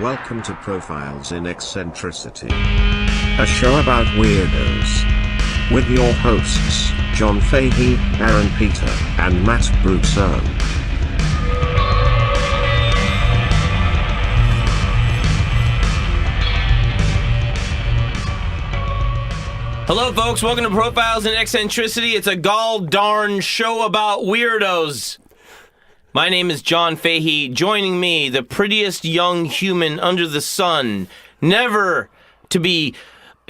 Welcome to Profiles in Eccentricity, a show about weirdos. With your hosts, John Fahey, Aaron Peter, and Matt Brousseau. Hello, folks. Welcome to Profiles in Eccentricity. It's a gall darn show about weirdos. My name is John Fahey. Joining me, the prettiest young human under the sun, never to be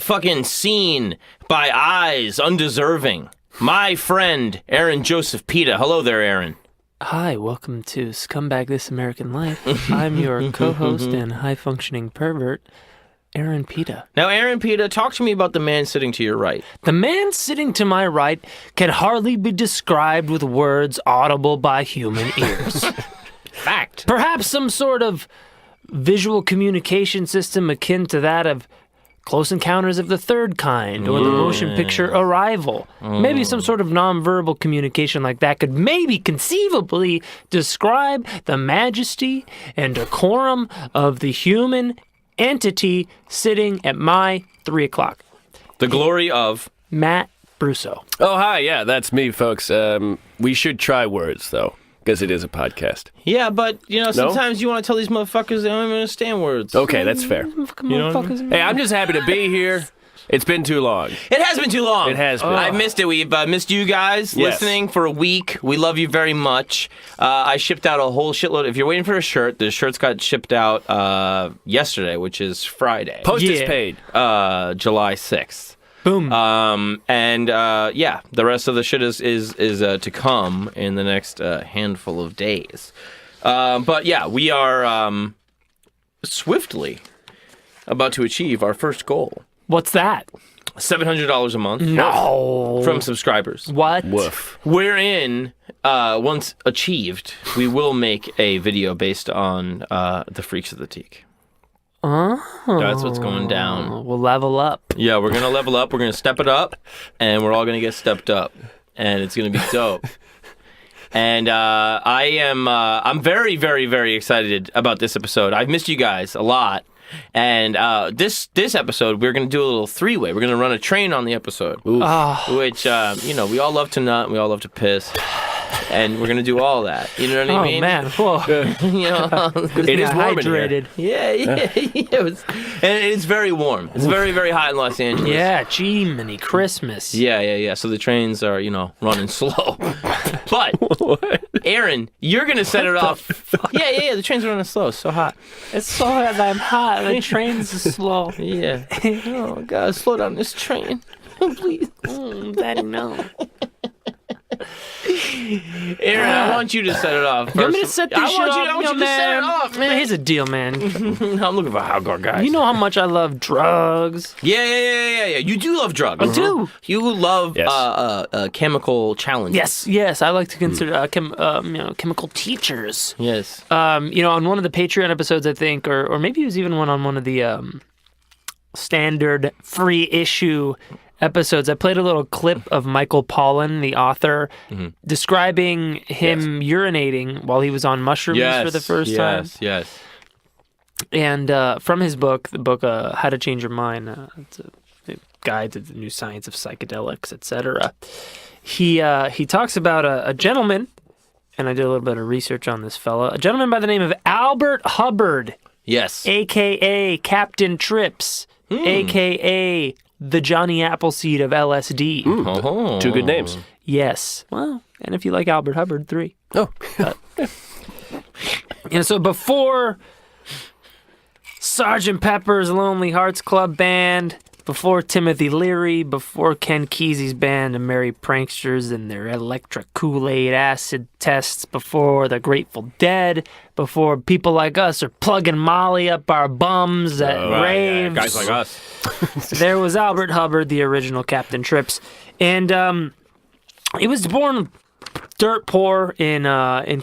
fucking seen by eyes undeserving. My friend, Aaron Joseph Pita. Hello there, Aaron. Hi, welcome to Scumbag This American Life. I'm your co-host and high-functioning pervert, Aaron Pita. Now, Aaron Pita, talk to me about the man sitting to your right. The man sitting to my right can hardly be described with words audible by human ears. Fact. Perhaps some sort of visual communication system akin to that of Close Encounters of the Third Kind or the motion picture Arrival. Maybe some sort of nonverbal communication like that could maybe conceivably describe the majesty and decorum of the human entity sitting at my 3 o'clock. The glory of Matt Brousseau. Oh, hi. Yeah, that's me, folks. We should try words, though, because it is a podcast. Yeah, but, sometimes you want to tell these motherfuckers they don't even understand words. Okay, that's fair. Motherfuckers. Hey, I'm just happy to be here. It's been too long. It has been too long. It has been. I've missed it. We've missed you guys listening for a week. We love you very much. I shipped out a whole shitload. If you're waiting for a shirt, the shirts got shipped out yesterday, which is Friday. Postage paid. July 6th. Boom. The rest of the shit is to come in the next handful of days. But yeah, we are swiftly about to achieve our first goal. What's that? $700 a month. No. From subscribers. What? Woof. Wherein, once achieved, we will make a video based on the Freaks of the Teak. Oh. That's what's going down. We'll level up. Yeah, we're going to level up. We're going to step it up. And we're all going to get stepped up. And it's going to be dope. And I'm very, very, very excited about this episode. I've missed you guys a lot. And this episode, we're going to do a little three-way. We're going to run a train on the episode, which, we all love to nut, we all love to piss, and we're going to do all that. You know what I mean? Oh, man. Whoa. It is warm hydrated. in here. Yeah. And it's very warm. It's very, very hot in Los Angeles. Yeah, Jiminy Christmas. Yeah. So the trains are, running slow. But, Aaron, you're going to set it off. Yeah, the trains are running slow. It's so hot. It's so hot that I'm hot. The train's slow. Yeah. Oh, God, slow down this train. Please. Daddy, no. Aaron, I want you to set it off. You want me to set this shit off? I want you to set it off, man. Here's the deal, man. I'm looking for hardcore guys. You know how much I love drugs. Yeah. You do love drugs. I do. You love chemical challenges. Yes. I like to consider chemical teachers. Yes. On one of the Patreon episodes, I think, or maybe it was even one on one of the standard free issue episodes, I played a little clip of Michael Pollan, the author, describing him urinating while he was on mushrooms for the first time. Yes. And from his book, How to Change Your Mind, it's a guide to the new science of psychedelics, etc. He talks about a gentleman, and I did a little bit of research on this fella, a gentleman by the name of Alfred Hubbard. Yes. A.K.A. Captain Trips, A.K.A. the Johnny Appleseed of LSD. Oh. Two good names. Yes. Well, and if you like Alfred Hubbard, 3. Oh. So before Sgt. Pepper's Lonely Hearts Club Band, before Timothy Leary, before Ken Kesey's band and Merry Pranksters and their electric Kool-Aid acid tests, before the Grateful Dead, before people like us are plugging Molly up our bums at raves. Guys like us. There was Alfred Hubbard, the original Captain Trips. And he was born dirt poor in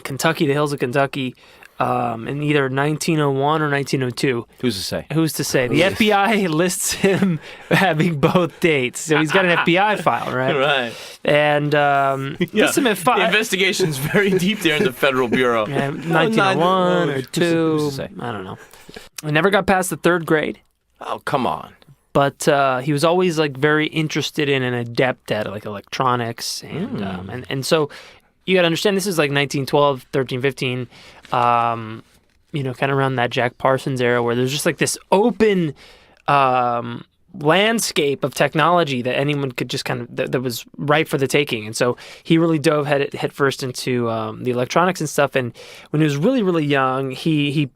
Kentucky, the hills of Kentucky. in either 1901 or 1902. Who's to say? Who's to say? The FBI lists him having both dates, so he's got an FBI file, right? Right. And lists him at The investigation's very deep there in the Federal Bureau. 1901 or 2. Who's to say? I don't know. I never got past the 3rd grade. Oh, come on. But he was always like very interested in and adept at like electronics, and so you got to understand this is like 1912, 13, 15, kind of around that Jack Parsons era where there's just like this open landscape of technology that anyone could just kind of that was ripe for the taking, and so he really dove head first into the electronics and stuff. And when he was really really young, he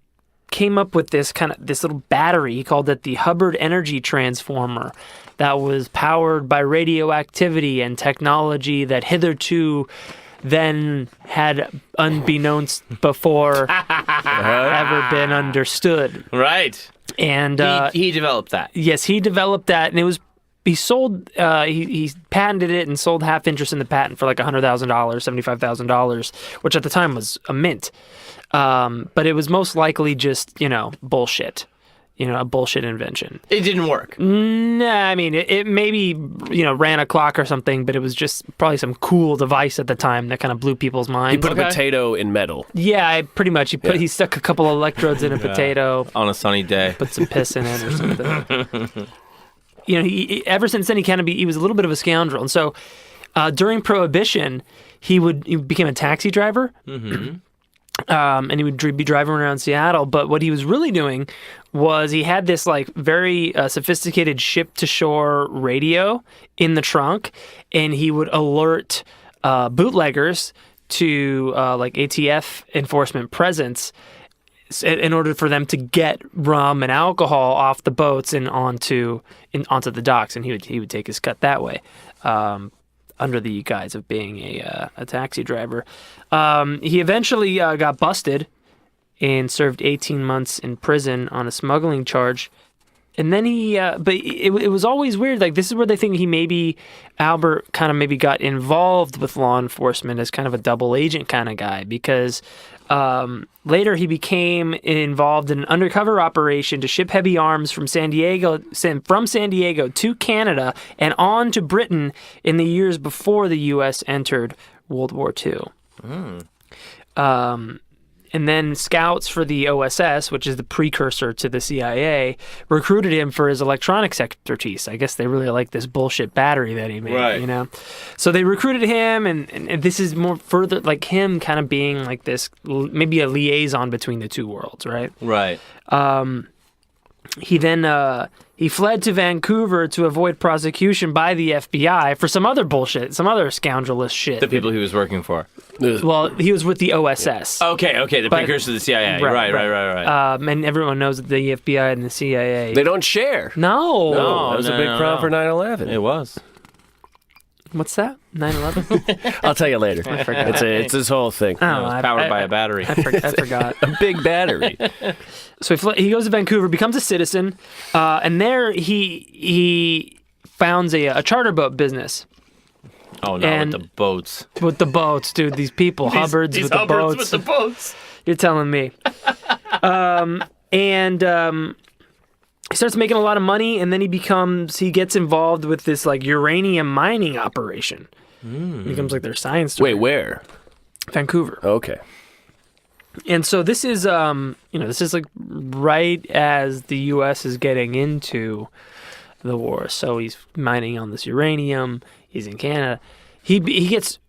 came up with this little battery. He called it the Hubbard energy transformer that was powered by radioactivity and technology that hitherto then had unbeknownst before ever been understood. Right. And he developed that. Yes, he developed that, and it was he sold he patented it and sold half interest in the patent for like $100,000, $75,000, which at the time was a mint. But it was most likely just, bullshit. A bullshit invention. It didn't work. Nah, I mean, it maybe, ran a clock or something, but it was just probably some cool device at the time that kind of blew people's minds. He put a potato in metal. Yeah, pretty much. He stuck a couple of electrodes in a potato. On a sunny day. Put some piss in it or something. He ever since then, he was a little bit of a scoundrel. And so during Prohibition, he became a taxi driver. Mm-hmm. And he would be driving around Seattle. But what he was really doing was he had this like very sophisticated ship-to-shore radio in the trunk, and he would alert bootleggers to like ATF enforcement presence in order for them to get rum and alcohol off the boats and onto the docks, and he would take his cut that way. Under the guise of being a taxi driver. He eventually got busted and served 18 months in prison on a smuggling charge. And then but it was always weird. Like, this is where they think Albert kind of maybe got involved with law enforcement as kind of a double agent kind of guy, because later he became involved in an undercover operation to ship heavy arms from San Diego to Canada and on to Britain in the years before the U.S. entered World War II. And then scouts for the OSS, which is the precursor to the CIA, recruited him for his electronics expertise. I guess they really liked this bullshit battery that he made, right. So they recruited him, and this is more further like him kind of being like this, maybe a liaison between the two worlds, right? Right. He then he fled to Vancouver to avoid prosecution by the FBI for some other bullshit, some other scoundrelous shit. The people he was working for. Well, he was with the OSS. Okay, the precursor to the CIA. Right. And everyone knows that the FBI and the CIA... They don't share. No. That was a big problem for 9/11. It was. What's that? 9/11? I'll tell you later. I forgot. It's this whole thing. It was powered by a battery. I forgot. A big battery. So he goes to Vancouver, becomes a citizen, and there he founds a charter boat business. Oh, no, And- with the boats. With the boats, dude. These people, Hubbards These with the Hubbards boats. with the boats. You're telling me. He starts making a lot of money, and then he gets involved with this like uranium mining operation. He becomes like their science Wait, director. where? Vancouver. Okay. And so this is this is like right as the U.S. is getting into the war. So he's mining on this uranium. He's in Canada. He becomes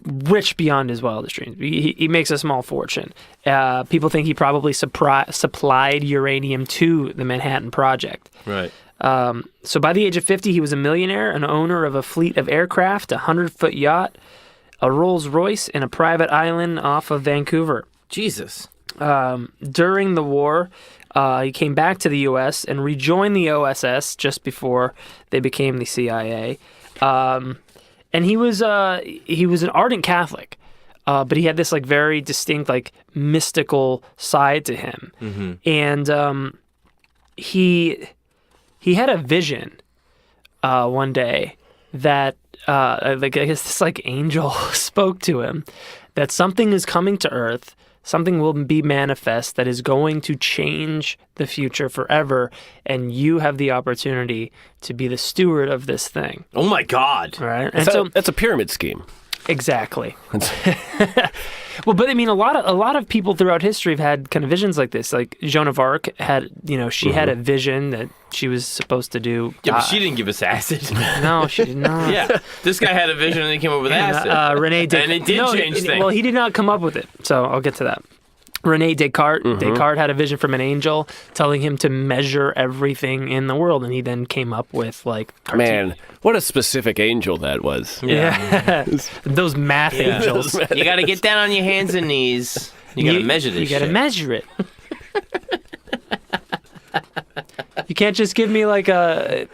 rich beyond his wildest dreams. He makes a small fortune. People think he probably supplied uranium to the Manhattan Project. Right. So by the age of 50, he was a millionaire, an owner of a fleet of aircraft, a 100-foot yacht, a Rolls Royce, and a private island off of Vancouver. Jesus. During the war, he came back to the U.S. and rejoined the OSS just before they became the CIA. And he was an ardent Catholic, but he had this like very distinct like mystical side to him, and he had a vision one day that I guess this like angel spoke to him that something is coming to Earth something will be manifest that is going to change the future forever, and you have the opportunity to be the steward of this thing. Oh my God! Right, and That's a pyramid scheme. Exactly. Well, but I mean, a lot of people throughout history have had kind of visions like this. Like Joan of Arc had, she had a vision that she was supposed to do. Yeah, but she didn't give us acid. No, she did not. Yeah, this guy had a vision and he came up with acid. Rene Descartes. And it did change things. Well, he did not come up with it, so I'll get to that. Rene Descartes. Descartes had a vision from an angel telling him to measure everything in the world, and he then came up with Man, what a specific angel that was. Yeah. Those math angels. You got to get down on your hands and knees. You got to measure this shit. You got to measure it. You can't just give me a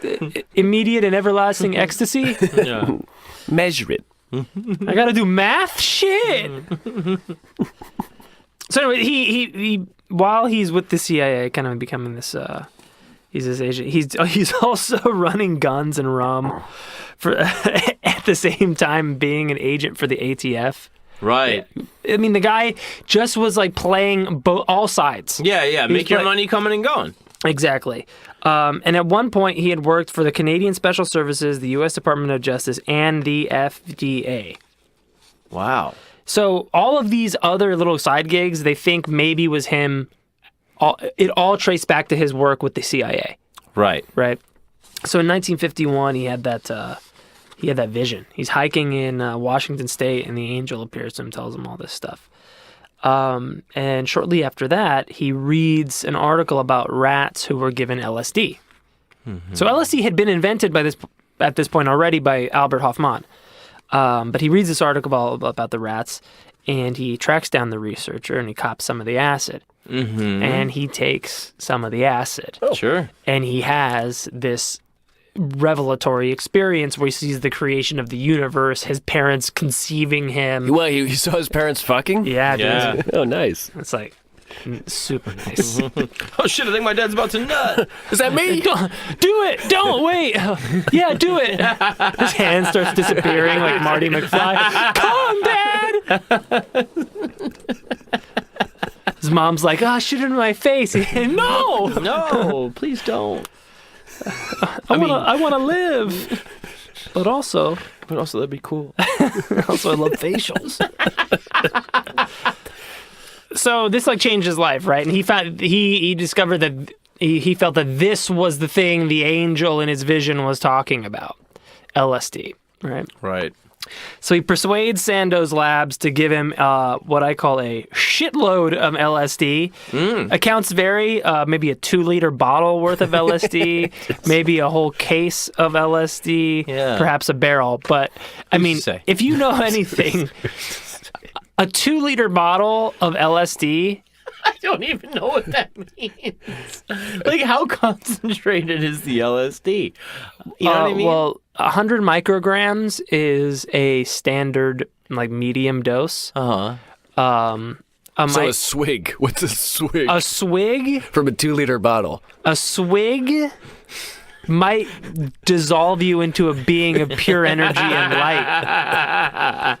immediate and everlasting ecstasy. Yeah. Measure it. I got to do math? Shit. So anyway, he while he's with the CIA, kind of becoming this, he's this agent. He's also running guns and rum for at the same time being an agent for the ATF. Right. I mean, the guy just was playing all sides. Yeah. Make your money coming and going. Exactly. And at one point, he had worked for the Canadian Special Services, the U.S. Department of Justice, and the FDA. Wow. So all of these other little side gigs, they think maybe was him. It all traced back to his work with the CIA. Right. Right. So in 1951, he had that vision. He's hiking in Washington State, and the angel appears to him, tells him all this stuff. And shortly after that, he reads an article about rats who were given LSD. Mm-hmm. So LSD had been invented at this point already by Albert Hofmann. But he reads this article about the rats, and he tracks down the researcher, and he cops some of the acid. Mm-hmm. And he takes some of the acid. Oh. Sure. And he has this revelatory experience where he sees the creation of the universe, his parents conceiving him. Well, he saw his parents fucking? Yeah, dude. Yeah. Oh, nice. It's super nice. Oh, shit, I think my dad's about to nut. Is that me? Do it! Don't wait! Yeah, do it! His hand starts disappearing like Marty McFly. Come, Dad! His mom's like, shoot it in my face. No! No, please don't. I want to live. But also, that'd be cool. Also, I love facials. So this changed his life, right? And he discovered that he felt that this was the thing the angel in his vision was talking about, LSD, right? Right. So he persuades Sandoz Labs to give him what I call a shitload of LSD. Accounts vary, maybe a 2-liter bottle worth of LSD, maybe a whole case of LSD, perhaps a barrel. But I mean, if you know anything, a 2-liter bottle of LSD. I don't even know what that means. How concentrated is the LSD? You know what I mean? Well, 100 micrograms is a standard, medium dose. Uh-huh. So a swig. What's a swig? A swig? From a 2-liter bottle. A swig might dissolve you into a being of pure energy and light.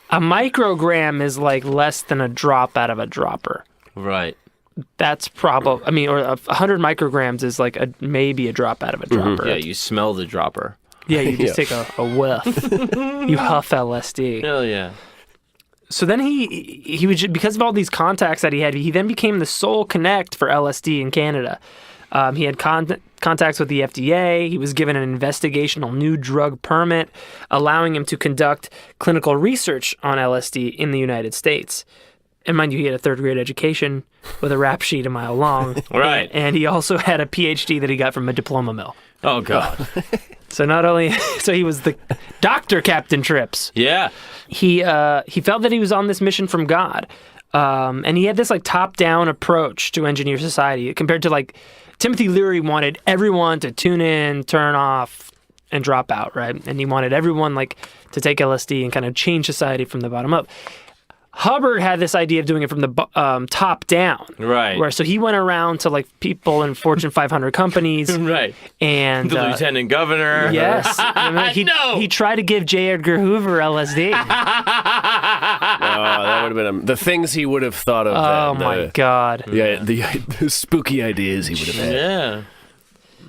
A microgram is less than a drop out of a dropper. Right. That's probably, or 100 micrograms is maybe a drop out of a dropper. Yeah, you smell the dropper. Yeah, you just take a whiff. You huff LSD. Hell yeah. So then he was, because of all these contacts that he had, he then became the sole connect for LSD in Canada. He had contacts with the FDA. He was given an investigational new drug permit, allowing him to conduct clinical research on LSD in the United States. And mind you, he had a 3rd grade education with a rap sheet a mile long. Right. And he also had a PhD that he got from a diploma mill. Oh, God. So he was the Dr. Captain Trips. Yeah. He felt that he was on this mission from God. And he had this top-down approach to engineer society compared to Timothy Leary wanted everyone to tune in, turn off, and drop out, right? And he wanted everyone to take LSD and kind of change society from the bottom up. Hubbard had this idea of doing it from the top down. Right. So he went around to people in Fortune 500 companies. Right. And the lieutenant governor. Yes. No. He tried to give J. Edgar Hoover LSD. that would have been the things he would have thought of. Oh my God. Yeah, the spooky ideas he would have had. Yeah.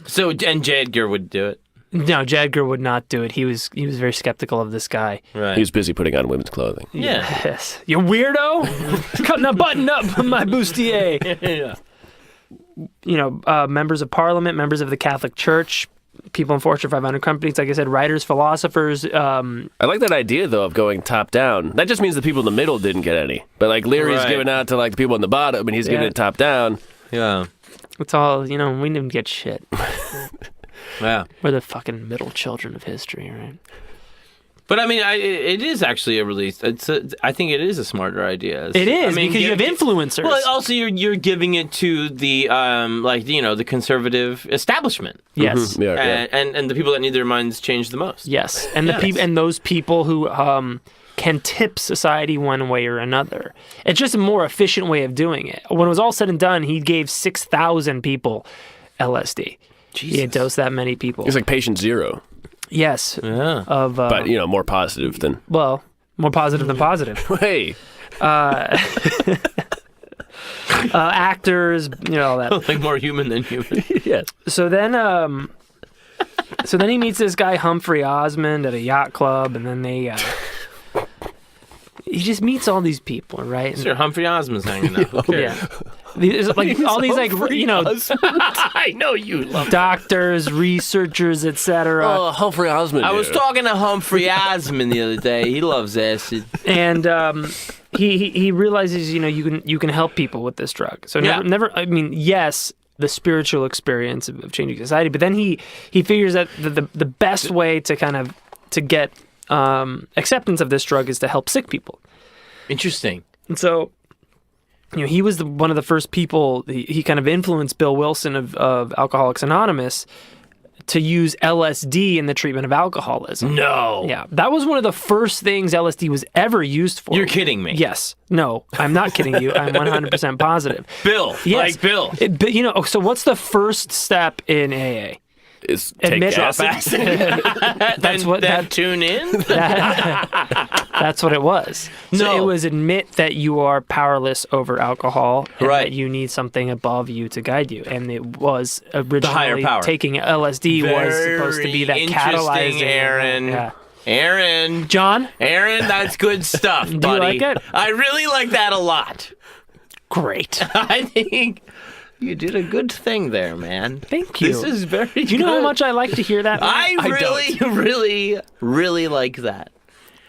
So, and J. Edgar would do it. No, J. Edgar would not do it. He was very skeptical of this guy. Right. He was busy putting on women's clothing. Yeah. Yes. You weirdo! Cutting a button up my bustier. Yeah. You know, members of parliament, members of the Catholic Church, people in Fortune 500 companies, like I said, writers, philosophers. I like that idea, though, of going top down. That just means the people in the middle didn't get any. But, like, Leary's Right. giving out to, like, the people on the bottom, and he's giving it top down. Yeah. It's all, you know, we didn't get shit. Yeah. We're the fucking middle children of history, right? But I mean, it is actually a really. I think it is a smarter idea. It is, I mean, because you have influencers. Well, also you're giving it to the the conservative establishment. Yes. Mm-hmm. Yeah. And the people that need their minds changed the most. Yes. And and those people who can tip society one way or another. It's just a more efficient way of doing it. When it was all said and done, he gave 6,000 people LSD. Jesus. He had dosed that many people. It's like patient zero. Yes. Yeah. Of But, more positive than... well, more positive than positive. Hey! Actors, all that. Like more human than human. Yes. So then he meets this guy Humphrey Osmond at a yacht club, and then he just meets all these people, right? Sure, Humphrey Osmond's hanging out. Yeah. There's like all these I know you love doctors, researchers, etc. Oh, Humphrey Osmond. I was talking to Humphrey Osmond the other day. He loves acid. And he realizes, you can help people with this drug. So never. I mean, yes, the spiritual experience of changing society, but then he figures that the best way to get acceptance of this drug is to help sick people. Interesting. And so, he was one of the first people. He kind of influenced Bill Wilson of Alcoholics Anonymous to use LSD in the treatment of alcoholism. No. Yeah, that was one of the first things LSD was ever used for. You're kidding me. Yes. No, I'm not kidding you. I'm 100% positive. Bill. Yes. Like Bill. But so what's the first step in AA? Is Admit take acid. Then tune in. That's what it was. So No. it was admit that you are powerless over alcohol, and Right. that you need something above you to guide you. And it was originally higher power. taking LSD was supposed to be that Very catalyzing. interesting, Aaron. Yeah. Aaron. John, Aaron, that's good stuff, buddy. Do you like it? I really like that a lot. great. I think you did a good thing there, man. Thank you. This is very good. Do you know how much I like to hear that? I really like that.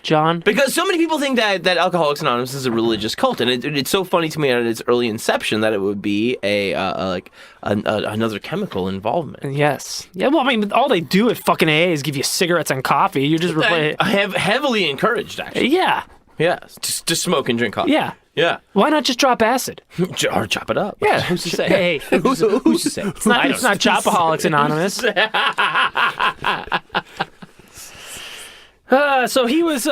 John? Because so many people think that Alcoholics Anonymous is a religious cult, and it's so funny to me at its early inception that it would be another chemical involvement. Yes. Yeah, well, I mean, all they do at fucking AA is give you cigarettes and coffee. You just replace. I have heavily encouraged, actually. Yeah. Yeah, just smoke and drink coffee. Yeah. Yeah. Why not just drop acid? Or chop it up. Yeah. Who's to say? Hey, Who's to say? it's not Chopaholics Anonymous. So he was,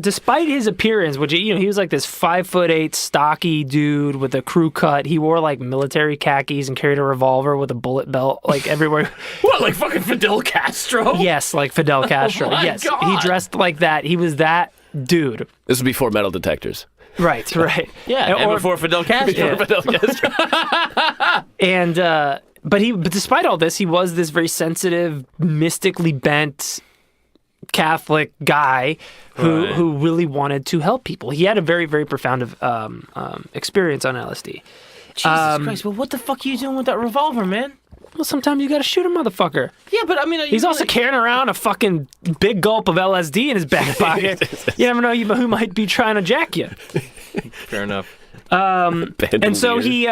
despite his appearance, which, he was like this 5'8" stocky dude with a crew cut. He wore like military khakis and carried a revolver with a bullet belt like everywhere. What, like fucking Fidel Castro? Yes, like Fidel Castro. my Yes, God. he dressed like that. He was that dude. This is before metal detectors. Right. Yeah, and Or- before Fidel Castro. Yeah. Fidel Castro. And but despite all this, he was this very sensitive, mystically bent Catholic guy who really wanted to help people. He had a very, very profound experience on LSD. Jesus Christ, well, what the fuck are you doing with that revolver, man? Well, sometimes you got to shoot a motherfucker. Yeah, but I mean... He's also carrying around a fucking big gulp of LSD in his back pocket. You never know who might be trying to jack you. Fair enough. And so he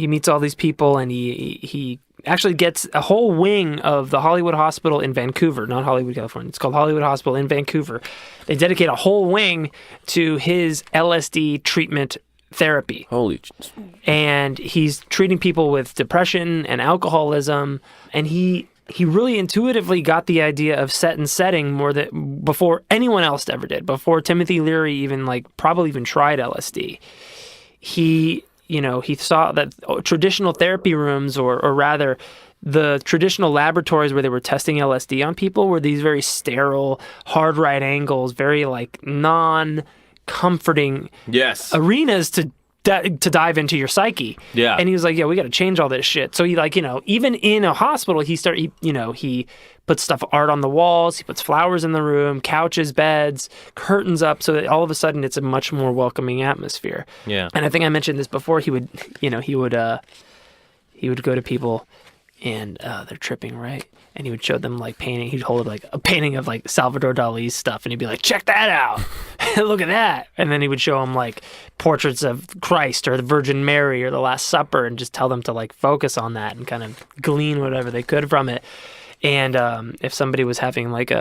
meets all these people, and he actually gets a whole wing of the Hollywood Hospital in Vancouver, not Hollywood, California. It's called Hollywood Hospital in Vancouver. They dedicate a whole wing to his LSD treatment therapy. Holy... And he's treating people with depression and alcoholism, and he really intuitively got the idea of setting more than before anyone else ever did, before Timothy Leary probably even tried LSD. He saw that traditional therapy rooms, or rather the traditional laboratories where they were testing LSD on people were these very sterile, hard right angles, very like non-comforting arenas to dive into your psyche. Yeah. And he was like, yeah, we got to change all this shit. So he like, even in a hospital, he puts art on the walls, he puts flowers in the room, couches, beds, curtains up, so that all of a sudden it's a much more welcoming atmosphere. Yeah. And I think I mentioned this before. He would go to people and they're tripping, right? And he would show them like painting. He'd hold like a painting of like Salvador Dali's stuff, and he'd be like, "Check that out! Look at that!" And then he would show them like portraits of Christ or the Virgin Mary or the Last Supper, and just tell them to like focus on that and kind of glean whatever they could from it. And if somebody was having like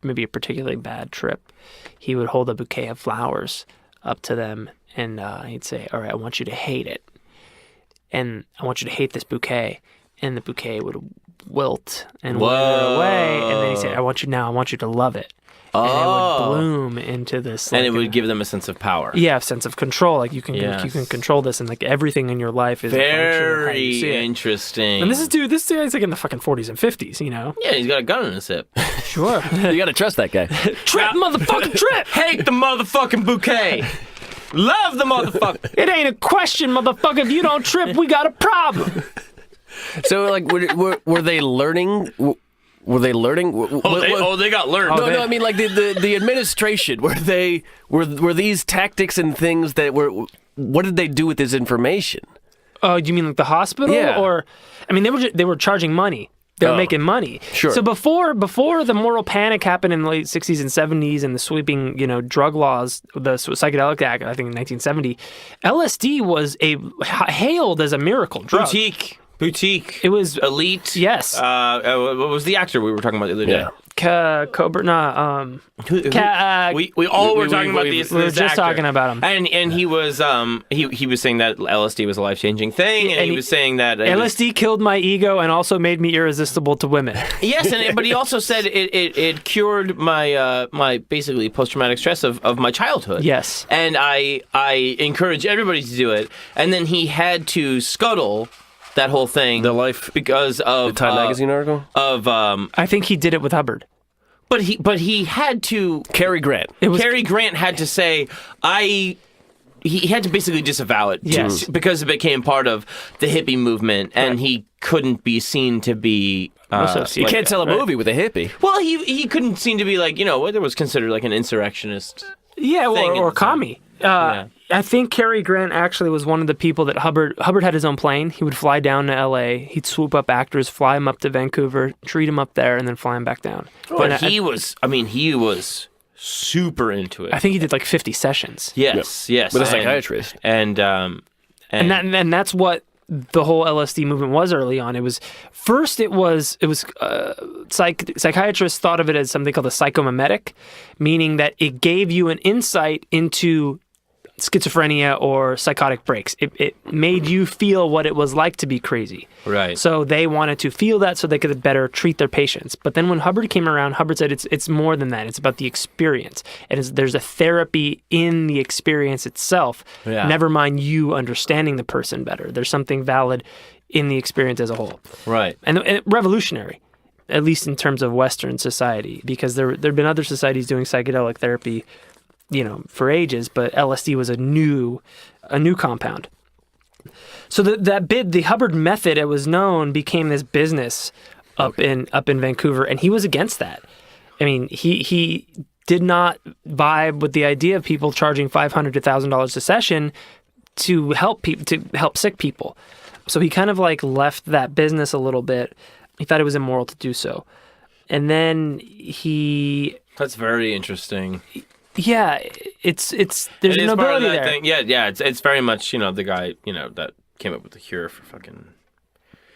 maybe a particularly bad trip, he would hold a bouquet of flowers up to them, and he'd say, "All right, I want you to hate it, and I want you to hate this bouquet." And the bouquet would wilt and wither away, and then he said, I want you to love it. And it would bloom into this. And it would give them a sense of power. Yeah, a sense of control. Like you can control this, and like everything in your life is very interesting. And this guy's like in the fucking 40s and 50s, you know? Yeah, he's got a gun in his hip. Sure. You got to trust that guy. Trip, motherfucking trip! Hate the motherfucking bouquet. Love the motherfucker. It ain't a question, motherfucker. If you don't trip, we got a problem. So, like, were they learning? Were they learning? They got learned. No, I mean, like the administration. Were these tactics and things that were? What did they do with this information? Oh, do you mean like the hospital? Yeah. Or, I mean, they were charging money. They were making money. Sure. So before the moral panic happened in the late 60s and 70s and the sweeping, drug laws, the Psychedelic Act, I think in 1970, LSD was hailed as a miracle drug. Boutique. It was elite. Yes. What was the actor we were talking about the other day? We all were talking about these. We were just talking about him. And he was saying that LSD was a life-changing thing, and he was saying that LSD killed my ego and also made me irresistible to women. Yes, but he also said it cured my basically post-traumatic stress of my childhood. Yes. And I encourage everybody to do it. And then he had to scuttle that whole thing, because of the Time magazine article of I think he did it with Hubbard. But he had to. Cary Grant. Cary Grant had to say he had to basically disavow it. Yes. Because it became part of the hippie movement, and he couldn't be seen to be. You can't tell a movie with a hippie. Well, he couldn't seem to be like what was considered like an insurrectionist. Yeah, or commie. I think Cary Grant actually was one of the people that Hubbard had his own plane. He would fly down to L.A. He'd swoop up actors, fly them up to Vancouver, treat them up there, and then fly them back down. But he was super into it. I think he did like 50 sessions. Yes. With a psychiatrist. And that's what the whole LSD movement was early on. It was psychiatrists thought of it as something called a psychomimetic, meaning that it gave you an insight into schizophrenia or psychotic breaks. It made you feel what it was like to be crazy. Right. So they wanted to feel that so they could better treat their patients. But then when Hubbard came around, Hubbard said it's more than that. It's about the experience. There's a therapy in the experience itself. Yeah. Never mind you understanding the person better. There's something valid in the experience as a whole. Right. And revolutionary, at least in terms of Western society, because there have been other societies doing psychedelic therapy for ages, but LSD was a new compound. So the Hubbard method, it was known, became this business up in Vancouver, and he was against that. I mean, he did not vibe with the idea of people charging $500 to $1,000 a session to help sick people. So he kind of like left that business a little bit. He thought it was immoral to do so, and then That's very interesting. Yeah, it's there's a nobility there. Thing. Yeah, it's very much the guy that came up with the cure for fucking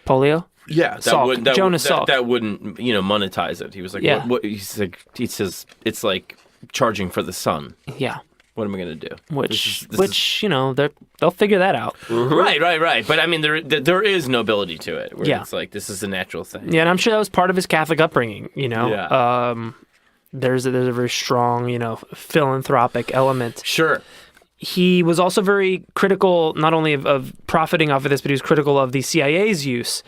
polio. Yeah, Jonas Salk. That wouldn't monetize it. He was like, what? He's like, he says it's like charging for the sun. Yeah. What am I going to do? Which they'll figure that out. Mm-hmm. Right. But I mean, there is nobility to it. Where it's like this is a natural thing. Yeah, and I'm sure that was part of his Catholic upbringing. Yeah. There's a very strong, philanthropic element. Sure. He was also very critical, not only of profiting off of this, but he was critical of the CIA's use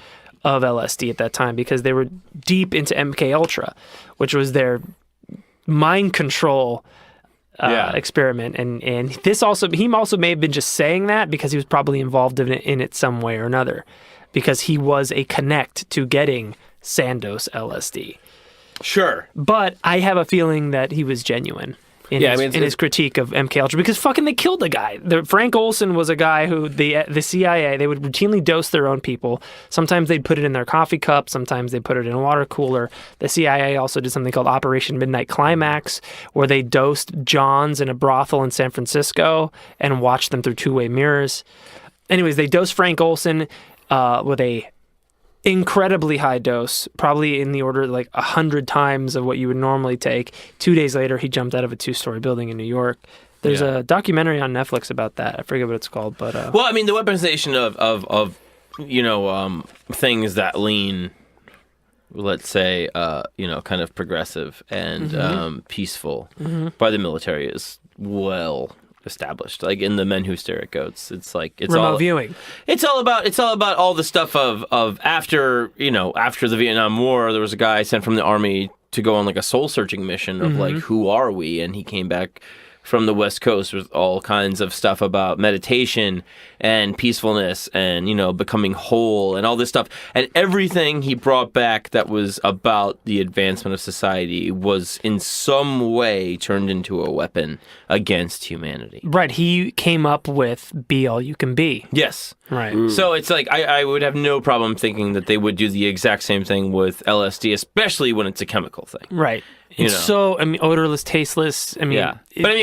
of LSD at that time because they were deep into MK Ultra, which was their mind control experiment. And he also may have been just saying that because he was probably involved in it some way or another, because he was a connect to getting Sandoz LSD. Sure. But I have a feeling that he was genuine in his critique of MK Ultra, because fucking they killed the guy. Frank Olson was a guy who the CIA, they would routinely dose their own people. Sometimes they'd put it in their coffee cup. Sometimes they put it in a water cooler. The CIA also did something called Operation Midnight Climax, where they dosed Johns in a brothel in San Francisco and watched them through two-way mirrors. Anyways, they dosed Frank Olson with a incredibly high dose, probably in the order like 100 times of what you would normally take. 2 days later, he jumped out of a 2-story building in New York. There's a documentary on Netflix about that. I forget what it's called, but well, I mean, the weaponization of things that lean, let's say, kind of progressive and peaceful by the military is well established. Like in The Men Who Stare at Goats, it's like it's remote all viewing. It's all about all the stuff of after the Vietnam War, there was a guy sent from the army to go on like a soul searching mission of like, who are we? And he came back from the West Coast with all kinds of stuff about meditation and peacefulness and, becoming whole and all this stuff. And everything he brought back that was about the advancement of society was in some way turned into a weapon against humanity. Right. He came up with be all you can be. Yes. Right. So it's like, I would have no problem thinking that they would do the exact same thing with LSD, especially when it's a chemical thing. Right. It's so, odorless, tasteless. Yeah. But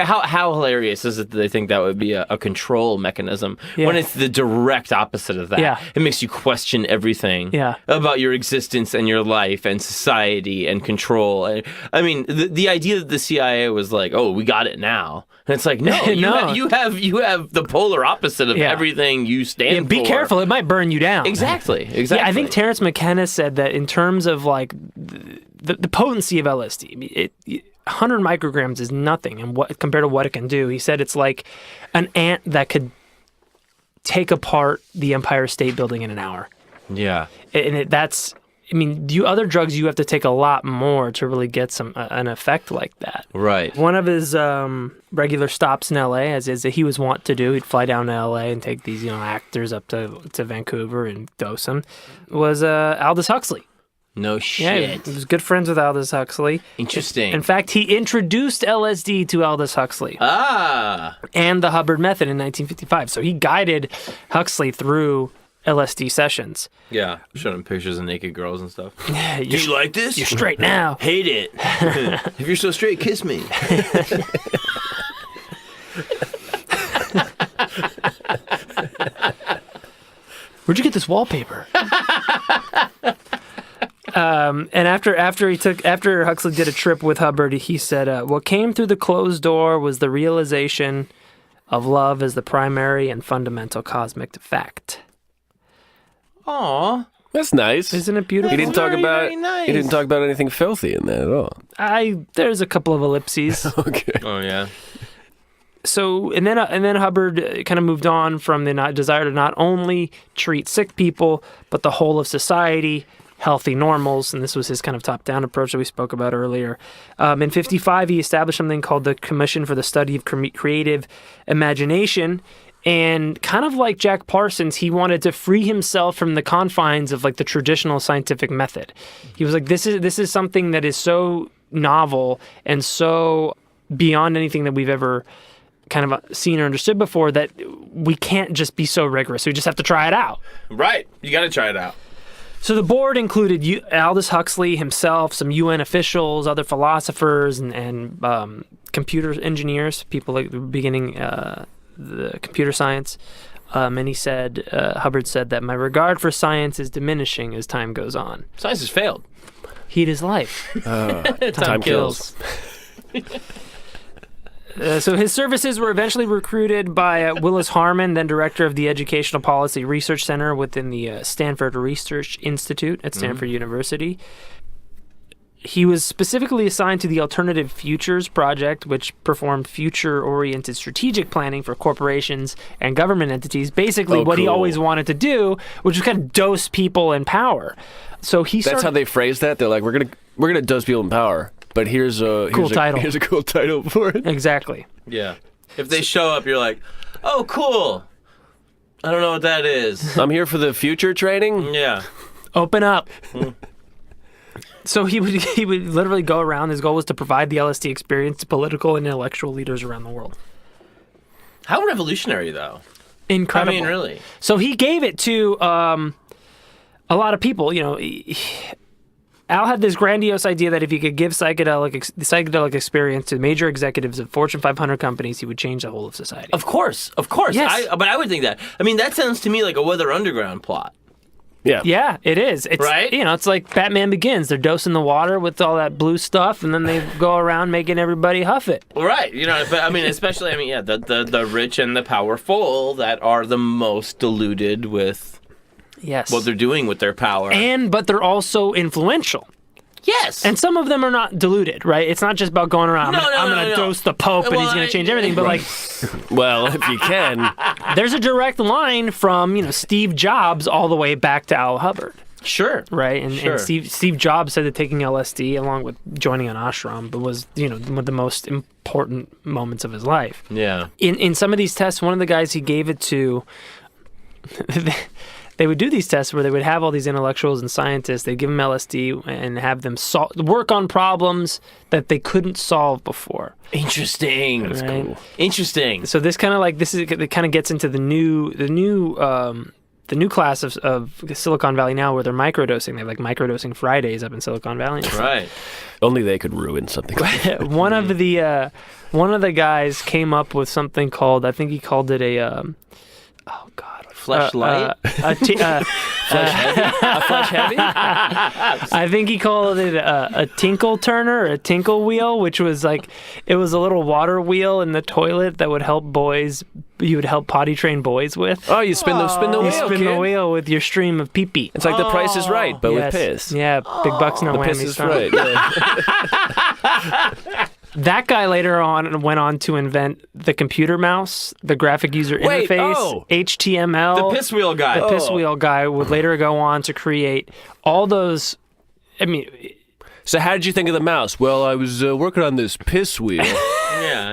how hilarious is it that they think that would be a control mechanism when it's the direct opposite of that? Yeah. It makes you question everything about your existence and your life and society and control. I mean, the idea that the CIA was like, oh, we got it now. And it's like, no, you have the polar opposite of everything you stand for. Be careful, it might burn you down. Exactly. Yeah, I think Terrence McKenna said that in terms of like the potency of LSD, 100 micrograms is nothing, and compared to what it can do. He said it's like an ant that could take apart the Empire State Building in an hour. Yeah, and other drugs you have to take a lot more to really get an effect like that. Right. One of his regular stops in L.A., as he was wont to do, he'd fly down to L.A. and take these actors up to Vancouver and dose them, was Aldous Huxley. No shit. Yeah, he was good friends with Aldous Huxley. Interesting. In fact, he introduced LSD to Aldous Huxley. And the Hubbard method in 1955. So he guided Huxley through LSD sessions. Yeah, showing him pictures of naked girls and stuff. Do you like this? You're straight now. Hate it. If you're so straight, kiss me. Where'd you get this wallpaper? And after Huxley did a trip with Hubbard, he said, what came through the closed door was the realization of love as the primary and fundamental cosmic fact. Aw. That's nice. Isn't it beautiful? He didn't talk about nice. He didn't talk about anything filthy in that at all. There's a couple of ellipses. Okay. Oh yeah. So and then Hubbard kind of moved on from the desire to not only treat sick people but the whole of society, healthy normals, and this was his kind of top-down approach that we spoke about earlier. In 1955, he established something called the Commission for the Study of Creative Imagination. And kind of like Jack Parsons, he wanted to free himself from the confines of like the traditional scientific method. He was like, this is something that is so novel and so beyond anything that we've ever kind of seen or understood before that we can't just be so rigorous. We just have to try it out. Right. You got to try it out. So the board included Aldous Huxley himself, some UN officials, other philosophers, and computer engineers, people like beginning the computer science. And he said, Hubbard said that my regard for science is diminishing as time goes on. Science has failed. Heat is life. Time kills. So his services were eventually recruited by Willis Harman, then director of the Educational Policy Research Center within the Stanford Research Institute at Stanford University. He was specifically assigned to the Alternative Futures Project, which performed future-oriented strategic planning for corporations and government entities. Basically, what he always wanted to do, which was kind of dose people in power. So That's how they phrase that. They're like, we're gonna dose people in power, but here's a title. Here's a cool title for it. Exactly. Yeah. If they show up, you're like, oh, cool. I don't know what that is. I'm here for the future training. Yeah. Open up. So he would literally go around. His goal was to provide the LSD experience to political and intellectual leaders around the world. How revolutionary, though. Incredible. I mean, really. So he gave it to a lot of people. Al had this grandiose idea that if he could give the psychedelic experience to major executives of Fortune 500 companies, he would change the whole of society. Of course. Yes. But I would think that. I mean, that sounds to me like a Weather Underground plot. Yeah. Yeah, it is. It's, right? It's like Batman Begins. They're dosing the water with all that blue stuff, and then they go around making everybody huff it. Right. But I mean, especially, the rich and the powerful that are the most deluded with what they're doing with their power. But they're also influential. Yes. And some of them are not deluded, right? It's not just about going around, I'm going to dose the Pope and he's going to change everything. But, well, if you can. There's a direct line from, Steve Jobs all the way back to Al Hubbard. Sure. Right? And Steve Jobs said that taking LSD, along with joining an ashram, was, one of the most important moments of his life. Yeah. In some of these tests, one of the guys he gave it to... They would do these tests where they would have all these intellectuals and scientists. They'd give them LSD and have them work on problems that they couldn't solve before. Interesting. That's cool. Interesting. So this kind of gets into the new class of Silicon Valley now, where they're microdosing. They have microdosing Fridays up in Silicon Valley. Right. Only they could ruin something like that. One of the guys came up with something called, I think he called it a Fleshlight? Flesh heavy? I think he called it a tinkle turner, or a tinkle wheel, which was it was a little water wheel in the toilet that would help boys. You would help potty train boys with. Oh, you spin the wheel. You spin kid. the wheel with your stream of pee-pee. It's like The Price is Right, but with Yes. piss. Yeah, big bucks, no The whammies. piss is right. Yeah. That guy later on went on to invent the computer mouse, the graphic user interface, HTML. The piss wheel guy. The piss wheel guy would later go on to create all those. I mean, So how did you think of the mouse? Well, I was working on this piss wheel. Yeah.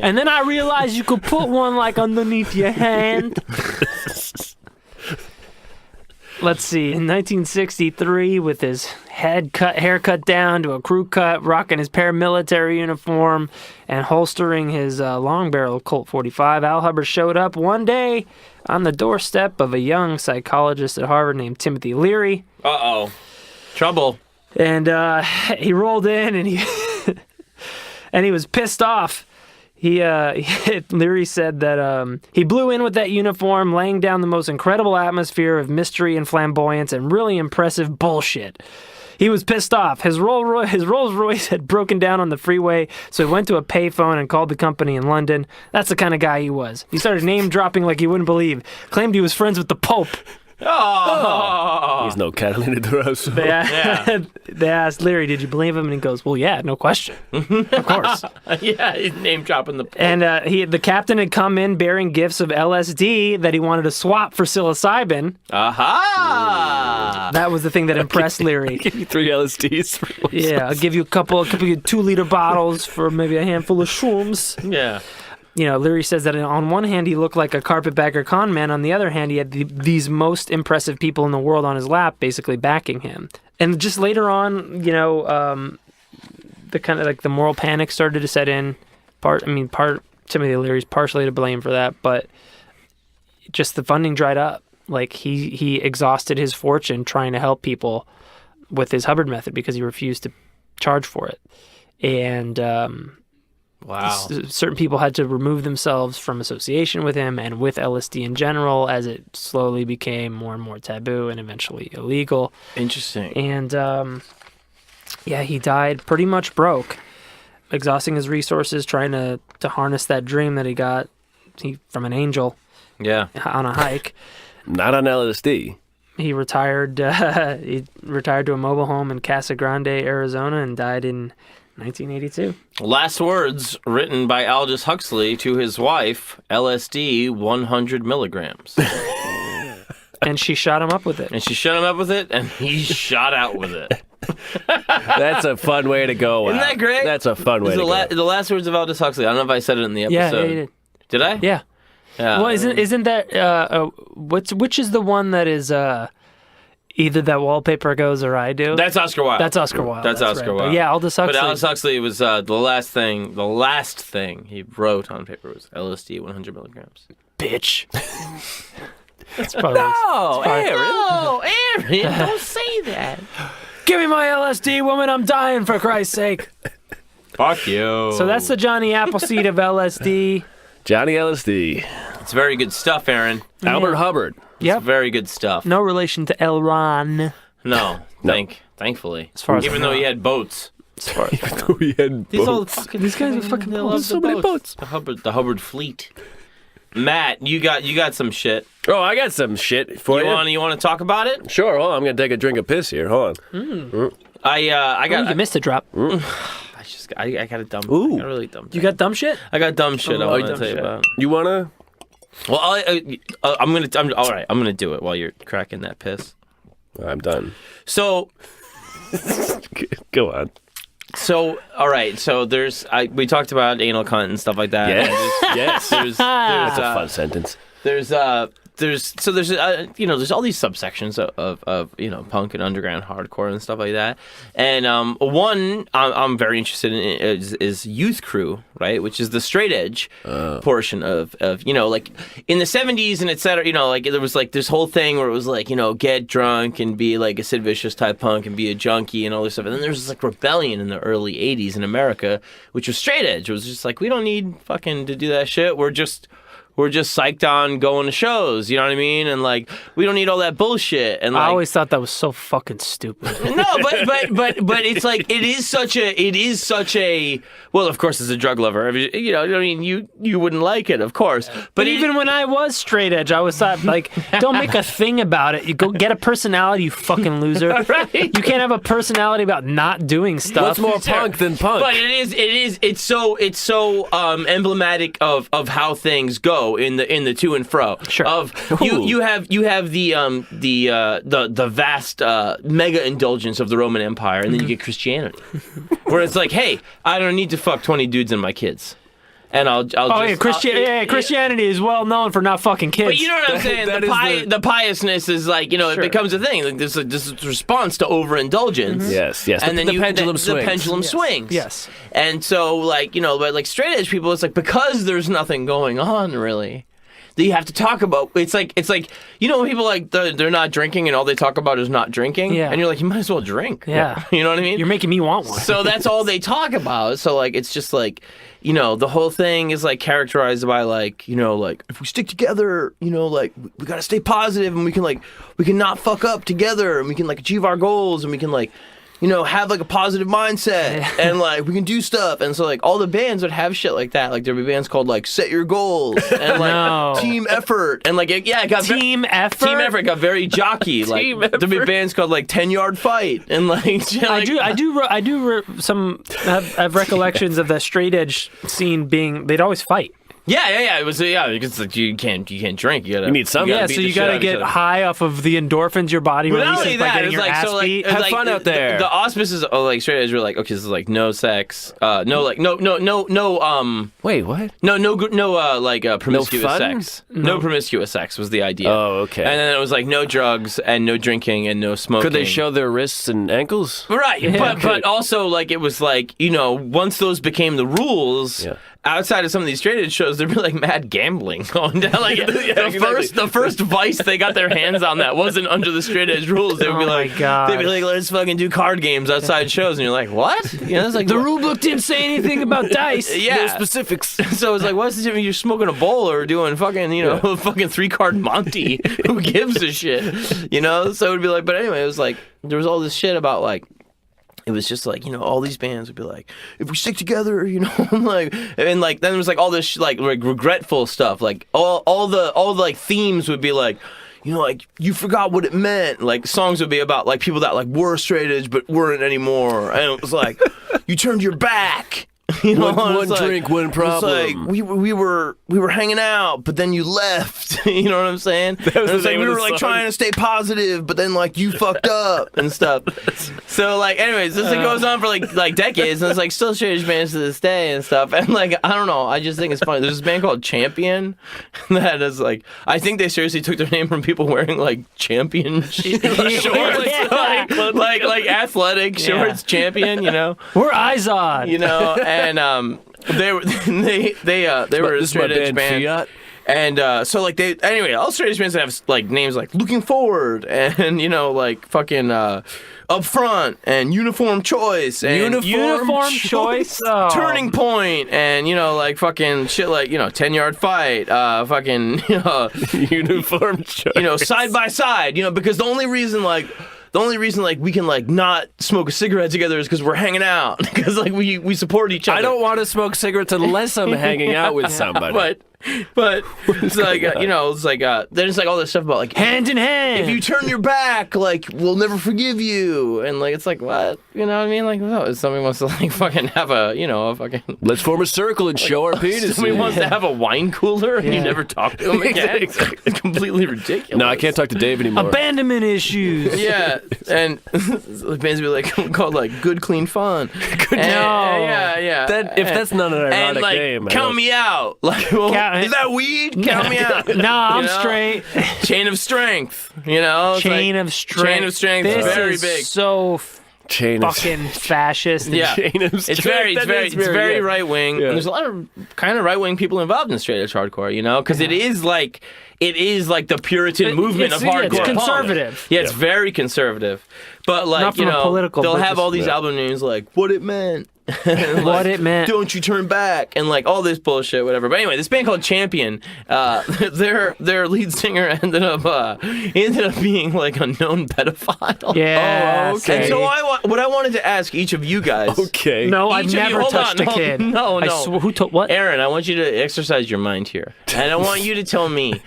and then I realized you could put one underneath your hand. Let's see, in 1963, with his hair cut down to a crew cut, rocking his paramilitary uniform, and holstering his long barrel Colt 45, Al Hubbard showed up one day on the doorstep of a young psychologist at Harvard named Timothy Leary. Uh-oh. Trouble. And he rolled in, and he was pissed off. Leary said that he blew in with that uniform, laying down the most incredible atmosphere of mystery and flamboyance and really impressive bullshit. He was pissed off. His Rolls Royce had broken down on the freeway, so he went to a payphone and called the company in London. That's the kind of guy he was. He started name dropping like you wouldn't believe. Claimed he was friends with the Pope. Oh. He's no Catalina Duroso. They asked Leary, did you believe him? And he goes, well, yeah, no question. Of course. Yeah, he's name dropping the Pope. And the captain had come in bearing gifts of LSD that he wanted to swap for psilocybin. Aha! That was the thing that impressed Leary. Give you 3 LSDs. Yeah, I'll give you a couple of 2-liter bottles for maybe a handful of shrooms. Yeah. Leary says that on one hand he looked like a carpetbagger con man. On the other hand, he had these most impressive people in the world on his lap, basically backing him. And just later on, the kind of the moral panic started to set in. Timothy Leary's partially to blame for that, but just the funding dried up. He exhausted his fortune trying to help people with his Hubbard method because he refused to charge for it. And wow. Certain people had to remove themselves from association with him and with LSD in general, as it slowly became more and more taboo and eventually illegal. Interesting. And he died pretty much broke, exhausting his resources trying to harness that dream that he got from an angel. Yeah. On a hike. Not on LSD. He retired. He retired to a mobile home in Casa Grande, Arizona, and died in 1982. Last words written by Aldous Huxley to his wife: LSD 100 milligrams. And she shot him up with it. And she shut him up with it, and he shot out with it. That's a fun way to go. Isn't that great? That's a fun way to go. The last words of Aldous Huxley. I don't know if I said it in the episode. Yeah, you did. Did I? Yeah. Yeah. Well, isn't that which is the one that is either that wallpaper goes or I do? That's Oscar Wilde. That's Oscar Wilde. That's Oscar right. Wilde. But yeah, Aldous Huxley. But Aldous Huxley was the last thing he wrote on paper was LSD 100 milligrams. Bitch. That's probably No, Aaron, don't say that. Give me my LSD, woman. I'm dying for Christ's sake. Fuck you. So that's the Johnny Appleseed of LSD. Johnny LSD. It's very good stuff, Aaron. Albert Hubbard. Yep. Very good stuff. No relation to L. Ron. No. Thankfully. As far as Even I know. though he had boats. We had These boats. These guys are fucking they cool. love so the many boats. The Hubbard fleet. Matt, you got some shit. Oh, I got some shit for you. You want to talk about it? Sure, hold on. I'm going to take a drink of piss here. Hold on. I You missed a drop. I got a dumb. Ooh. I got a really dumb. You got dumb shit? I got dumb shit. I want to dumb tell you shit. about. You want to? Well, I'm all right. I'm gonna do it while you're cracking that piss. I'm done. So Go on. all right. So we talked about anal cunt and stuff like that. Yes. There's That's a fun sentence. there's all these subsections of punk and underground hardcore and stuff like that. And one I'm very interested in is Youth Crew, right? Which is the straight edge portion of like in the 70s and et cetera, like there was like this whole thing where it was like, get drunk and be like a Sid Vicious type punk and be a junkie and all this stuff. And then there's this like rebellion in the early 80s in America, which was straight edge. It was just like, we don't need fucking to do that shit. We're just psyched on going to shows, you know what I mean? And like, we don't need all that bullshit. And like, I always thought that was so fucking stupid. no, but it's like it is such a well, of course, as a drug lover, you wouldn't like it, of course. But even when I was straight edge, I was thought like, don't make a thing about it. You go get a personality, you fucking loser. Right. You can't have a personality about not doing stuff. What's more punk than punk? But it's so emblematic of how things go in the to and fro. Sure. You have the vast mega indulgence of the Roman Empire, and then you get Christianity, where it's like, hey, I don't need to fuck 20 dudes and my kids. And Christianity is well known for not fucking kids. But you know what I'm saying? The piousness is like, it becomes a thing. Like this response to overindulgence. Yes. And then the pendulum swings. The pendulum swings. Yes. And so, but like straight edge people, it's like because there's nothing going on really, that you have to talk about. It's like when people like they're not drinking and all they talk about is not drinking. Yeah. And you're like, you might as well drink. Yeah. You know what I mean? You're making me want one. So that's all they talk about. So like it's just like, the whole thing is like characterized by like, like if we stick together, like we gotta stay positive and we can not fuck up together and we can like achieve our goals and we can like, have like a positive mindset and like we can do stuff. And so like all the bands would have shit like that. Like there'd be bands called like Set Your Goals and like Team Effort and like it got Team Effort? Team Effort got very jockey. Like there'd be bands called like 10-Yard Fight and like I have recollections of the straight edge scene being they'd always fight. Yeah. It was because like you can't drink. You need some. Yeah, so you gotta get high off of the endorphins your body But not releases only by that, getting it's your like ass so like beat. it's Have like fun out there. The auspices of like straight edge were like, okay, this is like no sex, no Wait, what? promiscuous fun? sex. No promiscuous sex was the idea. Oh, okay. And then it was like no drugs and no drinking and no smoking. Could they show their wrists and ankles? Right, Yeah. but also like it was like once those became the rules. Yeah. Outside of some of these straight edge shows, there'd be like mad gambling going down. Like the first vice they got their hands on that wasn't under the straight edge rules. They would be like, they'd be like, let's fucking do card games outside shows, and you're like, what? It's like The rule book didn't say anything about dice. Yeah. No specifics. So it's like, what's the difference? You're smoking a bowl or doing fucking, fucking 3-card Monty. Who gives a shit? So it would be like, but anyway, it was like there was all this shit about like. It was just like, all these bands would be like, if we stick together, like, and like, then there was like all this like regretful stuff. Like all the like themes would be like, like you forgot what it meant. Like songs would be about like people that like were straight edge but weren't anymore, and it was like you turned your back. You know, one drink, one problem. It's like we were hanging out, but then you left. You know what I'm saying? That was and it's the like name we of were the like song. trying to stay positive, but then like you fucked up and stuff. So like, anyways, this thing goes on for like decades, and it's like still straight edge bands to this day and stuff. And like I don't know, I just think it's funny. There's this band called Champion that is like I think they seriously took their name from people wearing like Champion shorts, like athletic shorts. Champion, you know. We're Izod. You know, and they were a straight edge band. Fiat. And so like all straight edge bands have like names like Looking Forward and you know like fucking Up Front and Uniform Choice and Uniform choice. Oh. Turning Point and you know like fucking shit like you know 10-Yard Fight, fucking Uniform choice. you know Side by Side, you know, because the only reason like we can like not smoke a cigarette together is because we're hanging out because like we support each other. I don't want to smoke cigarettes unless I'm hanging out with somebody. But it's like you know it's like there's like all this stuff about like Hand in hand. if you turn your back like we'll never forgive you and like it's like what you know what I mean like oh, somebody wants to like fucking have a you know a fucking Let's form a circle and show our penis. somebody wants to have a wine cooler and you Yeah. never talk to them again. Exactly. It's completely ridiculous. No, I can't talk to Dave anymore. Abandonment issues. Yeah, and the bands be like called like Good Clean Fun. No. Yeah. If that's not an ironic and like name, I count don't- me out. Like, well, Count- is that weed? Count me out. No, I'm You know? straight. Chain of Strength. You know, It's Chain like, of strength. Chain of Strength. This Very is big. so Chain of fucking fascist. and Yeah. Chain of It's strength. very, That is it's very good. right wing. Yeah. And there's a lot of kind of right wing people involved in straight edge hardcore, you know, because it is like the Puritan movement of hardcore. It's punk. conservative. Yeah, it's very conservative. But like Not you from a know, political, they'll but have just- all these album names like "What It Meant," and, like, What It Meant. "Don't You Turn Back," and like all this bullshit, whatever. But anyway, this band called Champion, their lead singer ended up being like a known pedophile. Yeah. Oh, okay. And so what I wanted to ask each of you guys. Okay. No, I've Each of you- never hold touched on, a kid. No. Who told what? Aaron, I want you to exercise your mind here, and I want you to tell me